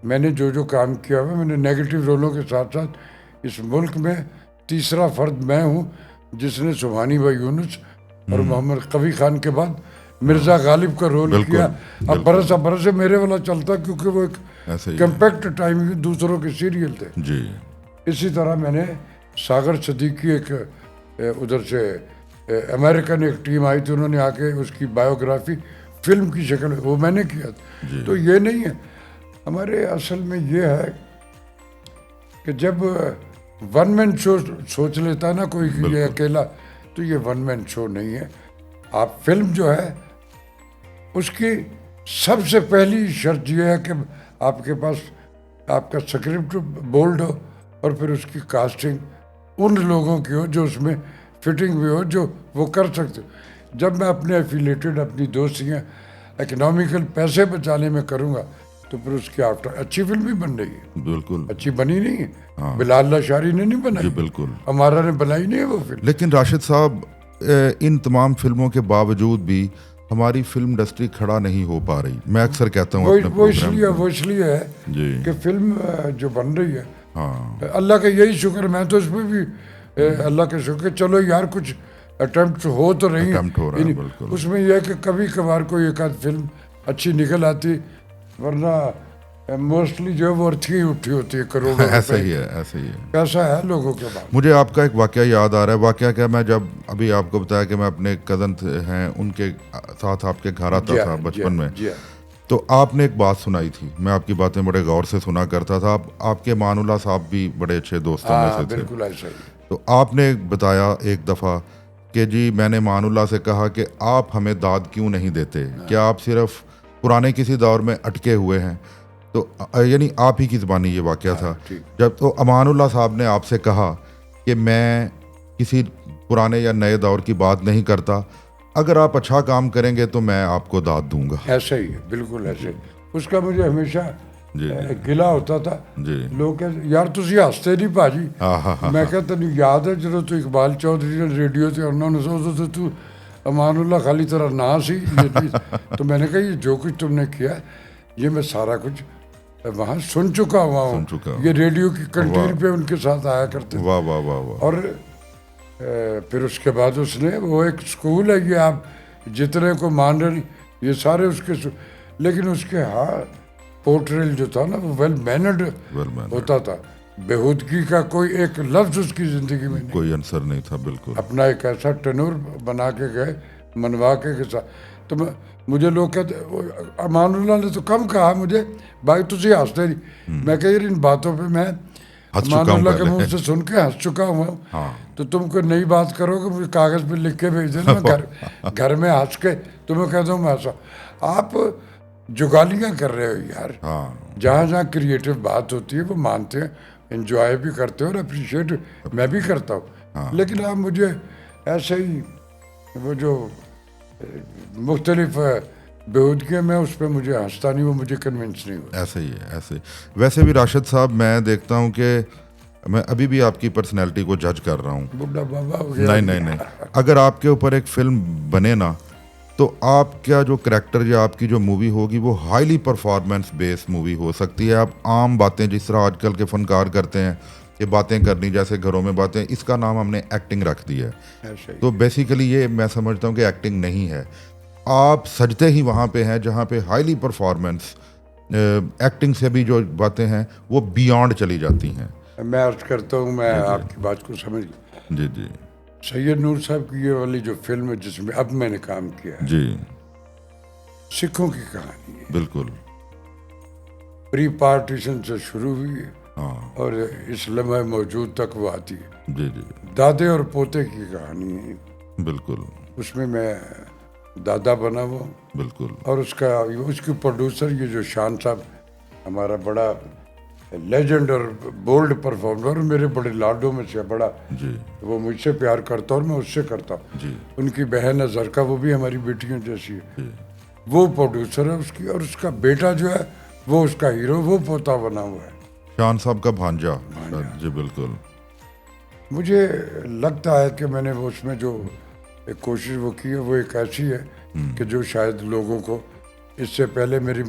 मैंने जो जो काम किया हुआ, मैंने नेगेटिव रोलों के साथ साथ इस मुल्क में तीसरा फर्द मैं हूँ जिसने सुबहानी भाई यूनुस और मोहम्मद कवी खान के बाद मिर्ज़ा गालिब का रोल किया। अब बरस मेरे वाला चलता क्योंकि वो एक कम्पैक्ट टाइम दूसरों के सीरियल थे जी। इसी तरह मैंने सागर सदीकी एक उधर से अमेरिकन एक टीम आई थी, उन्होंने आके उसकी बायोग्राफी फिल्म की शक्ल में वो मैंने किया। तो ये नहीं है हमारे, असल में ये है कि जब वन मैन शो सोच लेता है ना कोई ये अकेला, तो ये वन मैन शो नहीं है। आप फिल्म जो है उसकी सबसे पहली शर्त यह है कि आपके पास आपका स्क्रिप्ट बोल्ड हो और फिर उसकी कास्टिंग उन लोगों की हो जो उसमें फिटिंग भी हो, जो वो कर सकते हो। जब मैं अपने एफिलेटेड अपनी दोस्तियाँ इकोनॉमिकल पैसे बचाने में करूँगा तो फिर उसकी आफ्टर अच्छी फिल्म भी बन रही है। बिल्कुल अच्छी बनी नहीं है, हाँ। बिलाल लाशारी ने नहीं बनाई, बिल्कुल हमारा ने बनाई नहीं है वो फिल्म। लेकिन राशिद साहब इन तमाम फिल्मों के बावजूद भी हमारी फिल्म इंडस्ट्री खड़ा नहीं हो पा रही। मैं अक्सर कहता हूँ वो इसलिए है कि फिल्म जो बन रही है, हाँ, अल्लाह का यही शुक्र, मैं तो इसमें भी अल्लाह का शुक्र, चलो यार कुछ अटेम्प्ट हो तो रही है। उसमें यह है कि कभी कभार कोई एक आध फिल्म अच्छी निकल आती, वरना मोस्टली जो है वो अर्थी उठी होती है करोड़ों। ऐसा ही है, ऐसा ही है, ऐसा है लोगों के बाद। मुझे आपका एक वाकया याद आ रहा है। वाकया क्या, मैं जब अभी आपको बताया कि मैं अपने कज़न हैं उनके साथ आपके घर आता था बचपन में, तो आपने एक बात सुनाई थी, मैं आपकी बातें बड़े गौर से सुना करता था। आपके मानुल्लाह साहब भी बड़े अच्छे दोस्तों में से थे। बिल्कुल ऐसा ही। तो आपने बताया एक दफ़ा कि जी मैंने मानुल्लाह से कहा कि आप हमें दाद क्यों नहीं देते, क्या आप सिर्फ पुराने किसी दौर में अटके हुए हैं। तो यानी आप ही की ज़बानी ये वाक़या था। ठीक। जब तो अमानुल्लाह साहब ने आपसे कहा कि मैं किसी पुराने या नए दौर की बात नहीं करता, अगर आप अच्छा काम करेंगे तो मैं आपको दाद दूंगा। ऐसा ही है, बिल्कुल ऐसे। उसका मुझे हमेशा जी गिला होता था। जी लोग कहते यार ਤੁਸੀਂ ਹੱਸਦੇ ਨਹੀਂ ਭਾਜੀ। मैं क्या तेन याद है ਜਦੋਂ ਤੂੰ इकबाल चौधरी ने रेडियो से उन्होंने सोचो तो तू अमानुल्लाह खाली तेरा ना सी तो मैंने कहा ये जो कुछ तुमने किया ये मैं सारा कुछ वहाँ सुन चुका हुआ हूँ। ये रेडियो की कंटीन पे उनके साथ आया करते थे। वाह वाह वाह वाह। और फिर उसके बाद उसने वो एक स्कूल है, ये आप जितने को मान रहे ये सारे उसके लेकिन उसके हाँ पोर्ट्रेल जो था ना वो वेल मैनर्ड होता था। बेहूदगी का कोई एक लफ्ज उसकी जिंदगी में नहीं, कोई आंसर नहीं था। बिल्कुल अपना एक ऐसा टनूर बना के गए मनवा के साथ। तो मुझे लोग कहते अमानुल्लाह ने तो कम कहा मुझे भाई तुझे हंसते नहीं। मैं कह इन बातों पे मैं अमानुल्लाह के मुंह से सुन के हंस चुका हुआ हूँ। तो तुम कोई नई बात करोगे मुझे कागज पे लिख के भेज देना, मैं घर में हंस के तुम्हें कह दूँ मैं हंसा। आप जुगालियाँ कर रहे हो यार। जहाँ जहाँ क्रिएटिव बात होती है वो मानते हैं, एंजॉय भी करते हो और अप्रिशिएट मैं भी करता हूँ। लेकिन आप मुझे ऐसे ही वो जो मुख्तलिफ बेहूदगी में उस पर मुझे हंसता नहीं, वो मुझे कन्विंस नहीं हुआ। ऐसे ही है ऐसे। वैसे भी राशिद साहब मैं देखता हूँ कि मैं अभी भी आपकी पर्सनैलिटी को जज कर रहा हूँ। बुढ़ा बाबा हो गया। नहीं, अगर आपके ऊपर एक फिल्म बने ना तो आपका जो करैक्टर या आपकी जो मूवी होगी वो हाईली परफॉर्मेंस बेस्ड मूवी हो सकती है। आप आम बातें जिस तरह आजकल के फनकार करते हैं कि बातें करनी जैसे घरों में बातें, इसका नाम हमने एक्टिंग रख दिया है। तो बेसिकली ये मैं समझता हूँ कि एक्टिंग नहीं है, आप सजते ही वहाँ पे हैं जहाँ पे हाईली परफॉर्मेंस एक्टिंग से भी जो बातें हैं वो बियॉन्ड चली जाती हैं। मैं अर्ज करता हूँ, मैं आपकी बात को समझ जी जी। सैयद नूर साहब की ये वाली जो फिल्म है जिसमें अब मैंने काम किया है जी, सिखों की कहानी है। बिल्कुल प्री पार्टीशन से शुरू हुई है और इस लम्हे मौजूद तक वो आती है। जी जी, दादे और पोते की कहानी है। बिल्कुल उसमें मैं दादा बना हुआ हूँ। बिल्कुल। और उसकी प्रोड्यूसर ये जो शान साहब हमारा बड़ा लेजेंड और बोल्ड परफॉर्मर और मेरे बड़े लाडों में से बड़ा जी, वो मुझसे प्यार करता और मैं उससे करता हूँ जी। उनकी बहन है जरका, वो भी हमारी बेटियों जैसी है। वो प्रोड्यूसर है उसकी और उसका बेटा जो है वो उसका हीरो, वो पोता बना हुआ है शान साहब का भांजा। जी बिल्कुल। मुझे लगता है कि मैंने वो उसमें जो एक कोशिश वो की है वो एक ऐसी है कि जो शायद लोगों को इससे पहले मेरी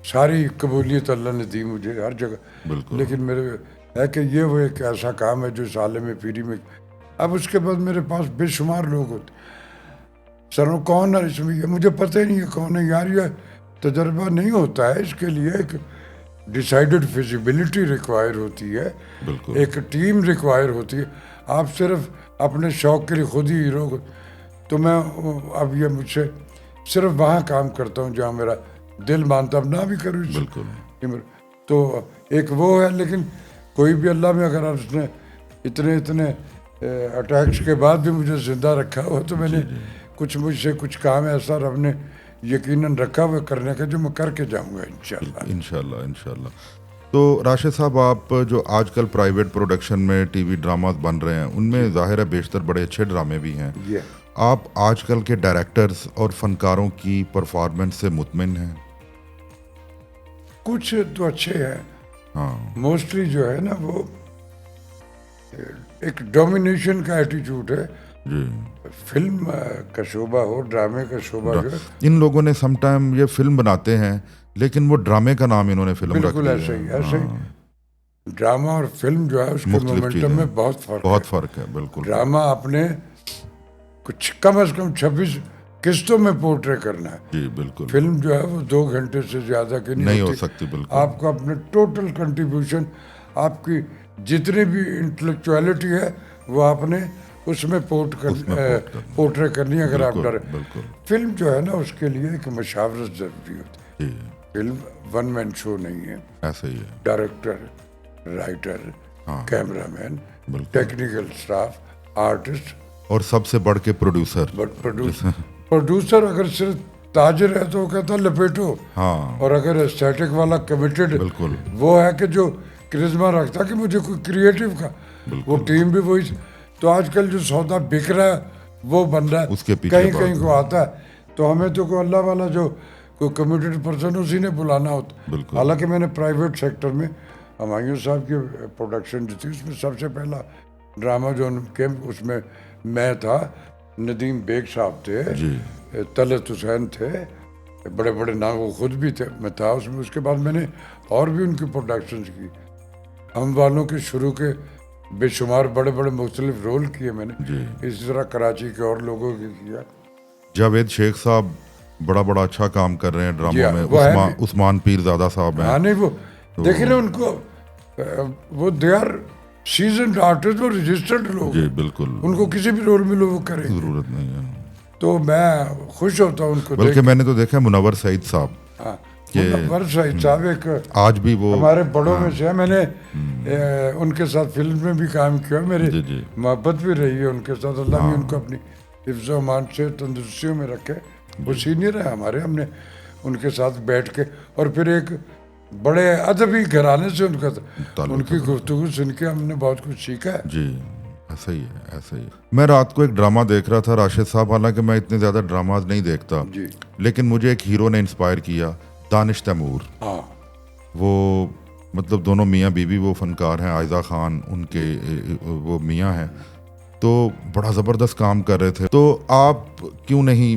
सारी कबूलियत अल्लाह ने दी मुझे हर जगह, लेकिन मेरे है कि ये वो एक ऐसा काम है जो साले में पीढ़ी में। अब उसके बाद मेरे पास बेशुमार लोग होते, सर कौन है इसमें, ये मुझे पता ही नहीं है कौन है यार। ये तजर्बा नहीं होता है, इसके लिए एक डिसाइडेड फिजिबिलिटी रिक्वायर होती है, एक टीम रिक्वायर होती है। आप सिर्फ अपने शौक़ के लिए खुद ही हीरो। तो मैं अब ये मुझसे सिर्फ वहाँ काम करता हूँ जहाँ मेरा दिल मानता, अब ना भी करूँ बिल्कुल। तो एक वो है, लेकिन कोई भी अल्लाह में अगर उसने इतने अटैक्स के बाद भी मुझे ज़िंदा रखा हो तो मैंने कुछ मुझसे कुछ काम ऐसा रब ने यकीनन रखा हुआ करने का जो मैं करके जाऊँगा इंशाल्लाह। तो राशिद साहब, आप जो आजकल प्राइवेट प्रोडक्शन में टीवी ड्रामास बन रहे हैं उनमें ज़ाहिर है बेशतर बड़े अच्छे ड्रामे भी हैं। आप आजकल के डायरेक्टर्स और फनकारों की परफॉर्मेंस से मुतमिन हैं? कुछ तो अच्छे हैं, मोस्टली जो है ना वो एक डोमिनेशन का एटीट्यूड है जी। फिल्म का शोबा हो, ड्रामे का शोबा जो है, इन लोगों ने समटाइम ये फिल्म बनाते हैं लेकिन वो ड्रामे का नाम इन्होंने फिल्म रख दिया। बिल्कुल ऐसे ही ड्रामा और फिल्म जो है उसके मोमेंटम में बहुत फर्क है। बिल्कुल। ड्रामा आपने कुछ कम से कम 26 किस्तों में पोर्ट्रे करना है जी बिल्कुल। फिल्म जो है वो 2 घंटे से ज़्यादा की नहीं हो सकती। बिल्कुल। आपको अपने टोटल कंट्रीब्यूशन, आपकी जितनी भी इंटेलेक्चुअलिटी है वो आपने उसमें पोर्ट्रे करनी है। अगर आप डरे, फिल्म जो है ना उसके लिए एक मशावरत ज़रूरी होती है। फिल्म वन मैन शो नहीं है, ऐसा ही है। Director, writer, cameraman, technical staff, artist और सबसे बढ़ के प्रोड्यूसर। बट प्रोड्यूसर अगर सिर्फ ताजिर है तो वो कहता लपेटो, हाँ और अगर एस्थेटिक वाला कमिटेड बिल्कुल वो है कि जो करिश्मा रखता कि मुझे कोई क्रिएटिव का, वो टीम भी वही। तो आजकल जो सौदा बिक रहा है वो बन रहा है, उसके पीछे कहीं बात कहीं को आता है, तो हमें तो कोई अल्लाह वाला जो कोई कमिटेड पर्सन उसी ने बुलाना होता। बिल्कुल। हालांकि मैंने प्राइवेट सेक्टर में हुमायूं साहब की प्रोडक्शन जो थी उसमें सबसे पहला ड्रामा जो उनके उसमें मैं था, नदीम बेग साहब थे, जी तलत हुसैन थे, बड़े बड़े नाम, वो खुद भी थे, मैं था उसमें। उसके बाद मैंने और भी उनकी प्रोडक्शंस की, हम वालों के शुरू के बेशुमार बड़े बड़े मुख्तलिफ रोल किए मैंने। जी। इसी तरह कराची के और लोगों के किया। जावेद शेख साहब बड़ा बड़ा अच्छा काम कर रहे हैं जी ड्रामों हाँ, में। वो है उस्मान पीरजादा साहब हैं। हाँ नहीं वो देखे ना उनको, वो दे आर सीजन्ड आर्टिस्ट, वो रजिस्टर्ड लोग जी हैं। बिल्कुल, उनको किसी भी रोल मिलो वो करेंगे। जरूरत नहीं है। तो मैं खुश होता हूँ उनको बल्कि देख। मैंने तो देखा मुनव्वर सईद साहब हाँ, कि- मुनव्वर सईद साहब एक आज भी वो हमारे बड़ों में से है। मैंने उनके साथ फिल्म में भी काम किया, मेरी जी जी मोहब्बत भी रही है उनके साथ। अल्लाह भी उनको अपनी हिफ्ज़ व अमान से तंदुरुस्तियों में रखे। वो सीनियर है हमारे, हमने उनके साथ बैठ के, और फिर एक बड़े अदबी घराने से उनका ताल्लुक उनकी गुफ्तगू सुन के हमने बहुत कुछ सीखा है। जी ऐसा ही है, ऐसा ही है। मैं रात को एक ड्रामा देख रहा था राशिद साहब, हालांकि मैं इतने ज़्यादा ड्रामाज नहीं देखता, जी लेकिन मुझे एक हीरो ने इंस्पायर किया, दानिश तैमूर। हाँ वो मतलब दोनों मियाँ बीवी वो फनकार हैं, आयज़ा खान उनके वो मियाँ हैं, तो बड़ा ज़बरदस्त काम कर रहे थे। तो आप क्यों नहीं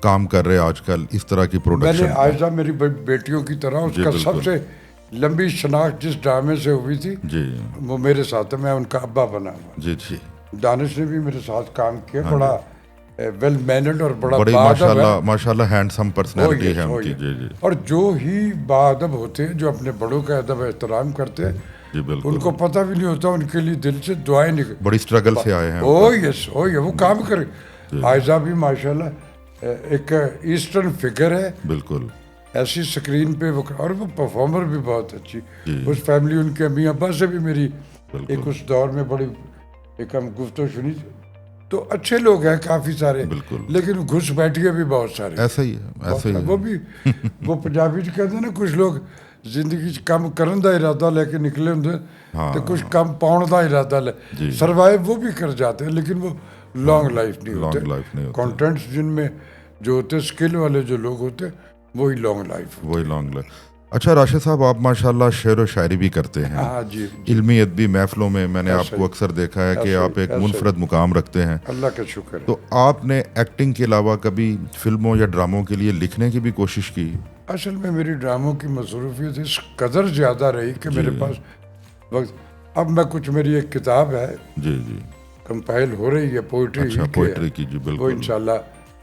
काम कर रहे आजकल इस तरह की मैंने प्रोडक्शन? आयजा मेरी बेटियों की तरह, उसका बिल्कुल। सबसे लंबी शनाख्त जिस ड्रामे से हुई थी जी वो मेरे साथ है, मैं उनका अब्बा बना हुआ। जी जी। दानिश ने भी मेरे साथ काम किया, बड़ा वेल मैनर्ड और बड़ा बड़ी बाअदब है। माशाल्लाह हैंडसम पर्सनैलिटी yes, है oh, उनकी। yes. जी जी और जो ही बाअदब होते हैं, जो अपने बड़ों का अदब एहतराम करते हैं, जी बिल्कुल। उनको पता भी नहीं होता उनके लिए दिल से दुआएं निकल। बड़ी स्ट्रगल से आए हैं। ओ यस वो काम करे। आयजा भी माशाल्लाह एक ईस्टर्न फिगर है, बिल्कुल ऐसी स्क्रीन पे वो, और वो परफॉर्मर भी बहुत अच्छी। जी। उस फैमिली, उनके अम्मी अब्बा से भी मेरी बिल्कुल। एक उस दौर में बड़ी एक हम गुफ्तगू सुनी। तो अच्छे लोग हैं काफ़ी सारे, बिल्कुल। लेकिन घुस बैठिए भी बहुत सारे। ऐसा ही है, ऐसा ही है। वो भी वो पंजाबी च कहते हैं ना, कुछ लोग जिंदगी च कम करन दा इरादा लेके निकले होंगे, हाँ। तो कुछ कम पाउण दा इरादा ले जी। सर्वाइव वो भी कर जाते हैं, लेकिन वो लॉन्ग लाइफ नहीं लॉन्ग होते। लाइफ नहीं होती। कंटेंट्स जिनमें जो होते, स्किल वाले जो लोग होते, वही लॉन्ग लाइफ। वही लॉन्ग लाइफ। अच्छा राशिद साहब, आप माशाल्लाह शेर व शायरी भी करते हैं। हाँ जी, इल्मी अदबी महफिलों में मैंने ऐसा आपको ही। अक्सर देखा है कि ऐसा आप ही, एक ऐसा मुनफरद मुकाम रखते हैं। अल्लाह का शुक्र है। तो आपने एक्टिंग के अलावा कभी फिल्मों या ड्रामों के लिए लिखने की भी कोशिश की? असल में मेरी ड्रामों की मसरूफियत इस कदर ज़्यादा रही कि मेरे पास वक्त, अब मैं कुछ, मेरी एक किताब है जी जी। कंपाइल हो रही है, पोइट्री अच्छा, पोइट्री की, जी वो बिल्कुल। इंशाल्लाह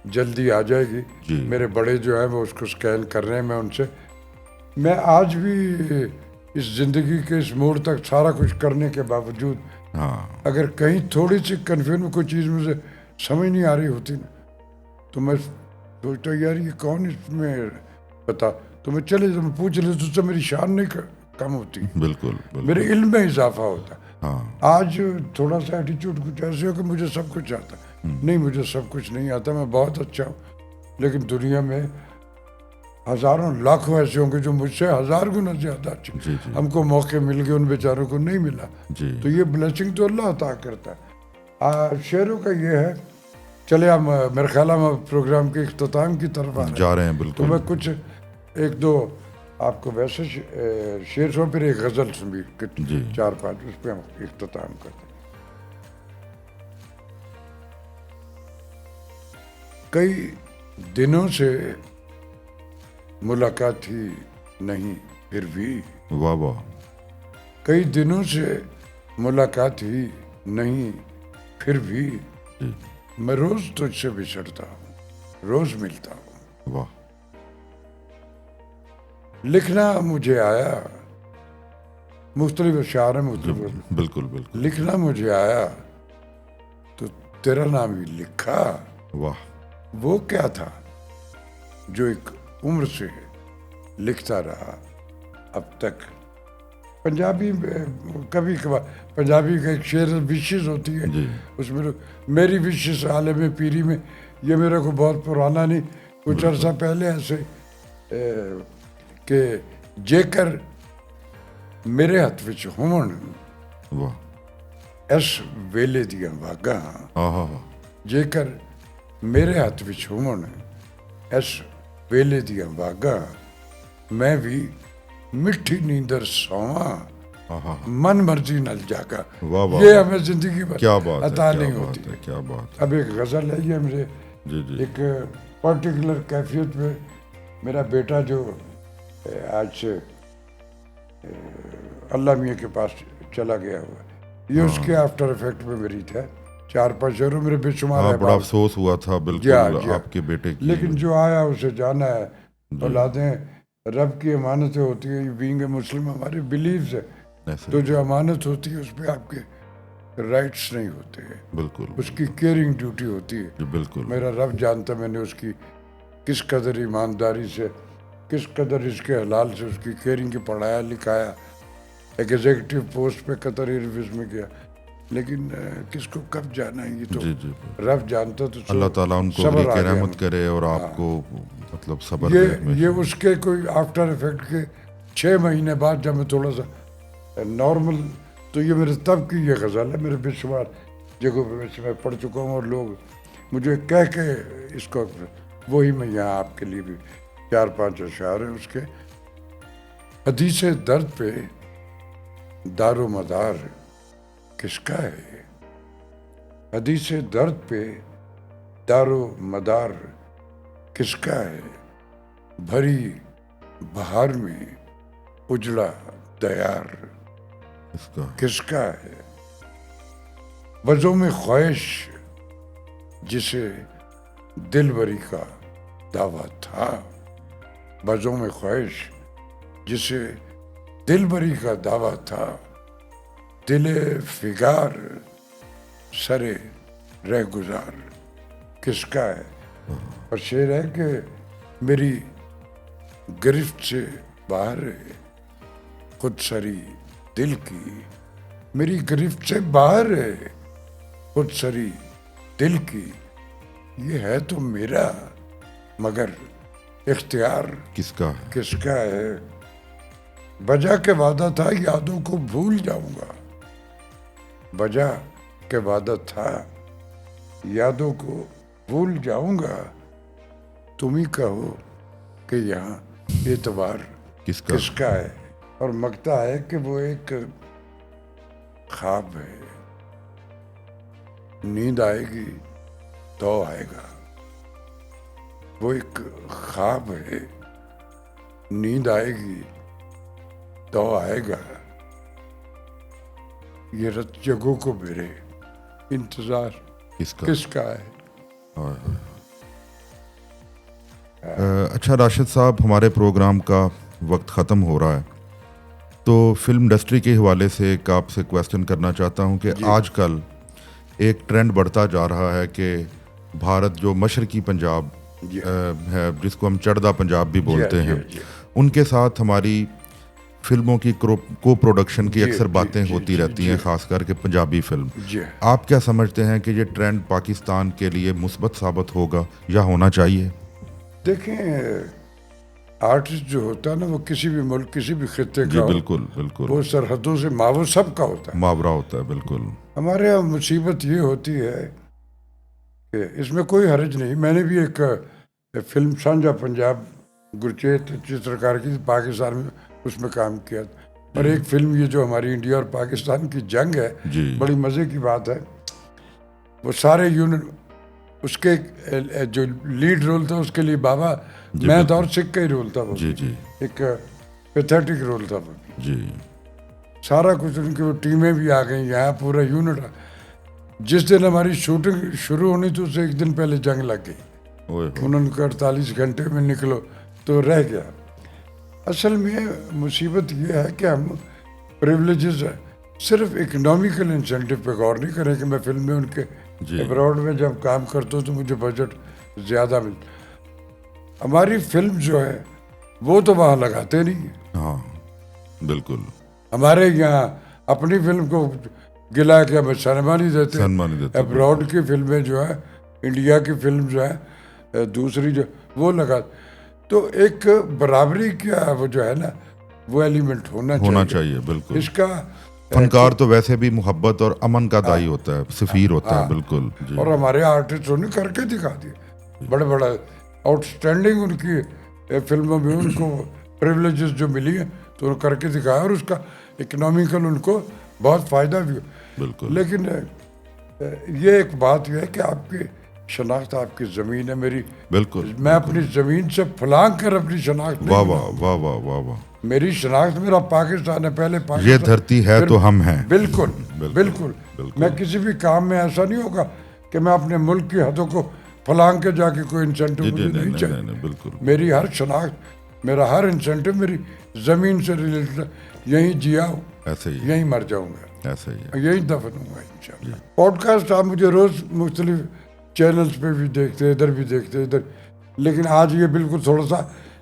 जल्दी आ जाएगी। जी। मेरे बड़े जो है वो उसको स्कैन कर रहे हैं, मैं उनसे, मैं आज भी इस ज़िंदगी के इस मोड़ तक सारा कुछ करने के बावजूद हाँ अगर कहीं थोड़ी सी कन्फ्यूजन में कोई चीज़ मुझे समझ नहीं आ रही होती ना, तो मैं सोचता यार ये कौन इसमें पता, तो मैं चले जब पूछ ले तो उससे मेरी शान नहीं कम होती, बिल्कुल बिल्कुल। मेरे इल्म में इजाफा होता। हाँ आज थोड़ा सा एटीट्यूड कुछ ऐसे हो कि मुझे सब कुछ आता, नहीं मुझे सब कुछ नहीं आता, मैं बहुत अच्छा हूँ, लेकिन दुनिया में हजारों लाखों ऐसे होंगे जो मुझसे 1000 गुना ज्यादा अच्छे। जी जी हमको मौके मिल गए, उन बेचारों को नहीं मिला। जी। तो ये ब्लेसिंग तो अल्लाह अता करता है। शेरों का ये है। चले हम मेरे ख्याल हम प्रोग्राम के इख्तिताम की तरफ आ रहे हैं। जा रहे हैं तो बिल्कुल। मैं कुछ एक दो आपको वैसे शेर सुना, फिर एक गज़ल सुनी जी। 4-5, उस पर हम इख्तिताम करते हैं। कई दिनों से मुलाकात ही नहीं फिर भी, वाह वाह। कई दिनों से मुलाकात ही नहीं फिर भी, जी मैं रोज तुझसे बिछड़ता हूँ, रोज मिलता हूँ। वाह। लिखना मुझे आया, मुख्तलिफ अशार है, मुख्तलिफ बिल्कुल बिल्कुल। लिखना मुझे आया तो तेरा नाम ही लिखा। वाह। वो क्या था जो एक उम्र से लिखता रहा, अब तक पंजाबी कभी कभार पंजाबी का एक शेर विशेष होती है, जी उसमें मेरी विशेष आलम पीरी में, ये मेरे को बहुत पुराना नहीं, कुछ अर्सा पहले ऐसे कि जेकर मेरे हथ विच होवन वाह इस वेले दियां वागां, आहा जेकर मेरे हथ विच होवन इस वेले दियां वागां, मैं भी मिठी नींदर सोवां, आहा मन मर्जी नल जागा। वाह वाह ये हमें जिंदगी भर क्या बात है, अता क्या नहीं बात होती। है, क्या बात अब एक गज़ल है, ये मेरे जी जी एक पर्टिकुलर कैफियत में मेरा बेटा जो आज से अल्लाह मियाँ के पास चला गया हुआ, ये उसके आफ्टर इफेक्ट में मेरी था। 4-5 शेरों मेरे बेशुमार हाँ है बड़ा बाप। अफसोस हुआ था जी बिल्कुल हाँ, जी हाँ। आपके बेटे की लेकिन जो आया उसे जाना है, औलादें रब की अमानतें होती है, बीइंग ए मुस्लिम हमारे बिलीव्स है, ऐसे तो जो अमानत होती है उस पर आपके राइट्स नहीं होते हैं, बिल्कुल उसकी केयरिंग ड्यूटी होती है। जी बिल्कुल मेरा रब जानता मैंने उसकी किस कदर ईमानदारी से, किस कदर इसके हलाल से उसकी केयरिंग की पढ़ाया लिखाया, एक एग्जीक्यूटिव पोस्ट पे कतर एयरवेज में गया, लेकिन किसको कब जाना है ये तो जी जी रब जानता। तो अल्लाह ताला उनको सब्र बड़ी आ गया रहमत मुझे। करे और आपको मतलब सब्र ये दे हमेशा। ये उसके कोई आफ्टर इफेक्ट के 6 महीने बाद जब मैं थोड़ा सा नॉर्मल, तो ये मेरे तब की ये गज़ल है, मेरे बेशुमार जगहों पे वैसे मैं पढ़ चुका हूँ और लोग मुझे कह के इसको, वही मैं यहाँ आपके लिए भी 4-5 अशार हैं उसके। हदीस दर्द पे दारो मदार किसका है, हदीस दर्द पे दारो मदार किसका है, भरी बहार में उजड़ा दयार इसका किसका है, वजों में ख्वाहिश जिसे दिलबरी का दावा था, वजों में ख्वाहिश जिसे दिलबरी का दावा था, दिले फिगार सरे रह गुजार किसका है। और शेर है कि मेरी गिरफ्त से बाहर है खुद सरी दिल की, मेरी गिरफ्त से बाहर है खुद सरी दिल की, ये है तो मेरा मगर इख्तियार किसका है किसका है। बजा के वादा था यादों को भूल जाऊंगा, बजा के वादा था यादों को भूल जाऊंगा, तुम ही कहो कि यहाँ एतबार किसका किसका है। और मगता है कि वो एक ख्वाब है, नींद आएगी तो आएगा, वो एक ख्वाब है, नींद आएगी तो आएगा, ये रत जगों को मेरे इंतजार किसका किसका है। हाय, हाय। अच्छा राशिद साहब, हमारे प्रोग्राम का वक्त ख़त्म हो रहा है, तो फिल्म इंडस्ट्री के हवाले से एक आपसे क्वेश्चन करना चाहता हूं कि आजकल एक ट्रेंड बढ़ता जा रहा है कि भारत जो मशरकी पंजाब है, जिसको हम चढ़दा पंजाब भी बोलते हैं, उनके साथ हमारी फिल्मों की को प्रोडक्शन की अक्सर बातें होती रहती हैं, खास करके पंजाबी फिल्म। आप क्या समझते हैं कि ये ट्रेंड पाकिस्तान के लिए मुस्बत साबित होगा या होना चाहिए? देखें, आर्टिस्ट जो होता है ना, वो किसी भी मुल्क किसी भी खित्ते का हो, बिल्कुल बिल्कुल वो सरहदों से मावो सबका होता है, मावरा होता है। बिल्कुल हमारे यहाँ मुसीबत ये होती है कि इसमें कोई हर्ज नहीं। मैंने भी एक फिल्म सांझा पंजाब गुरचेत चित्रकार की पाकिस्तान में, उसमें काम किया। और एक फिल्म ये जो हमारी इंडिया और पाकिस्तान की जंग है, बड़ी मज़े की बात है, वो सारे यूनिट उसके जो लीड रोल था उसके लिए बाबा मैं और सिख का ही रोल था वो जी जी एक पैथेटिक रोल था वो जी सारा कुछ। उनकी वो टीमें भी आ गई यहाँ, पूरा यूनिट। जिस दिन हमारी शूटिंग शुरू होनी थी उससे एक दिन पहले जंग लग गई। उन्होंने 48 घंटे में निकलो तो रह गया। असल में मुसीबत ये है कि हम प्रिविलेजेस सिर्फ इकोनॉमिकल इंसेंटिव पे गौर नहीं करें कि मैं फिल्म में उनके अब्रॉड में जब काम करता हूँ तो मुझे बजट ज़्यादा मिलता। हमारी फिल्म जो है वो तो वहाँ लगाते नहीं है। हाँ बिल्कुल। हमारे यहाँ अपनी फिल्म को गिला के हमें सम्मान ही देते सम्मान ही देते हैं, अब्रॉड की फिल्में जो है, इंडिया की फिल्म जो है, दूसरी जो वो लगा, तो एक बराबरी का वो जो है ना, वो एलिमेंट होना चाहिए बिल्कुल। इसका फनकार तो वैसे भी मोहब्बत और अमन का दाई होता है, सफीर होता है, बिल्कुल जी। और हमारे आर्टिस्टों ने करके दिखा दिए, बड़े बड़ा आउटस्टैंडिंग उनकी फिल्मों में उनको प्रिविलेजेस जो मिली है तो उन्होंने करके दिखाया, और उसका इकोनॉमिकल उनको बहुत फ़ायदा भी हो। बिल्कुल। लेकिन ये एक बात यह है कि आपकी शनाख्त आपकी ज़मीन है, मेरी बिल्कुल। मैं अपनी ज़मीन से फलांग कर अपनी शनाख्त वाह नहीं वाह वाह वाह वाह वाह। मेरी शनाख्त मेरा पाकिस्तान है, पहले ये पाकिस्तान, धरती है तो हम हैं। बिल्कुल बिल्कुल, बिल्कुल। बिल्कुल। मैं किसी भी काम में ऐसा नहीं होगा कि मैं अपने मुल्क की हदों को फलांग के जाके कोई इंसेंटिव मुझे नहीं चाहिए। बिल्कुल। मेरी हर शनाख्त, मेरा हर इंसेंटिव मेरी ज़मीन से रिलेटेड, यहीं जिया हूँ, ऐसे ही यहीं मर जाऊँगा, ऐसे ही है। यहीं दफन हूँगा इंशाल्लाह। पॉडकास्ट आप मुझे रोज़ मुख्तलिफ चैनल्स पे भी देखते, इधर भी देखते, इधर, लेकिन आज ये बिल्कुल थोड़ा सा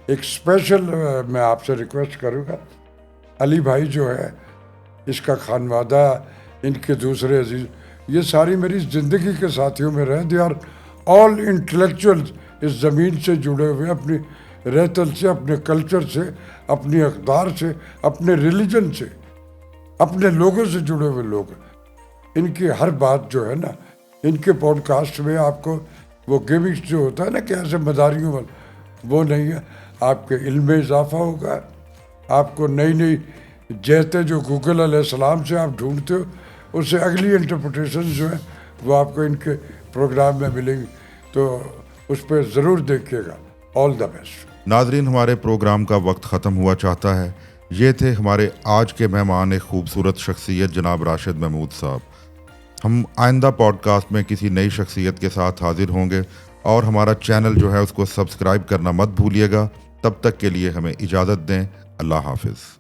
एक स्पेशल मैं आपसे रिक्वेस्ट करूँगा। अली भाई जो है, इसका खानवादा, इनके दूसरे अजीज, ये सारी मेरी ज़िंदगी के साथियों में रहे। दे आर ऑल इंटेलेक्चुअल्स, इस ज़मीन से जुड़े हुए, अपनी रहतल से, अपने कल्चर से, अपनी अक़दार से, अपने रिलीजन से, अपने लोगों से जुड़े हुए लोग। इनकी हर बात जो है ना, इनके पॉडकास्ट में आपको वो गिमिक्स जो होता है ना कि ऐसे मदारियों वाला, वो नहीं है। आपके इल्म में इजाफा होगा, आपको नई नई जहतें जो गूगल अलैहिस्सलाम से आप ढूंढते हो, उससे अगली इंटरप्रिटेशन जो है वो आपको इनके प्रोग्राम में मिलेंगी, तो उस पर ज़रूर देखिएगा। All the best. नाजरीन, हमारे प्रोग्राम का वक्त ख़त्म हुआ चाहता है। ये थे हमारे आज के मेहमान, एक खूबसूरत शख्सियत जनाब राशिद महमूद साहब। हम आइंदा पॉडकास्ट में किसी नई शख्सियत के साथ हाजिर होंगे, और हमारा चैनल जो है उसको सब्सक्राइब करना मत भूलिएगा। तब तक के लिए हमें इजाज़त दें। अल्लाह हाफिज़।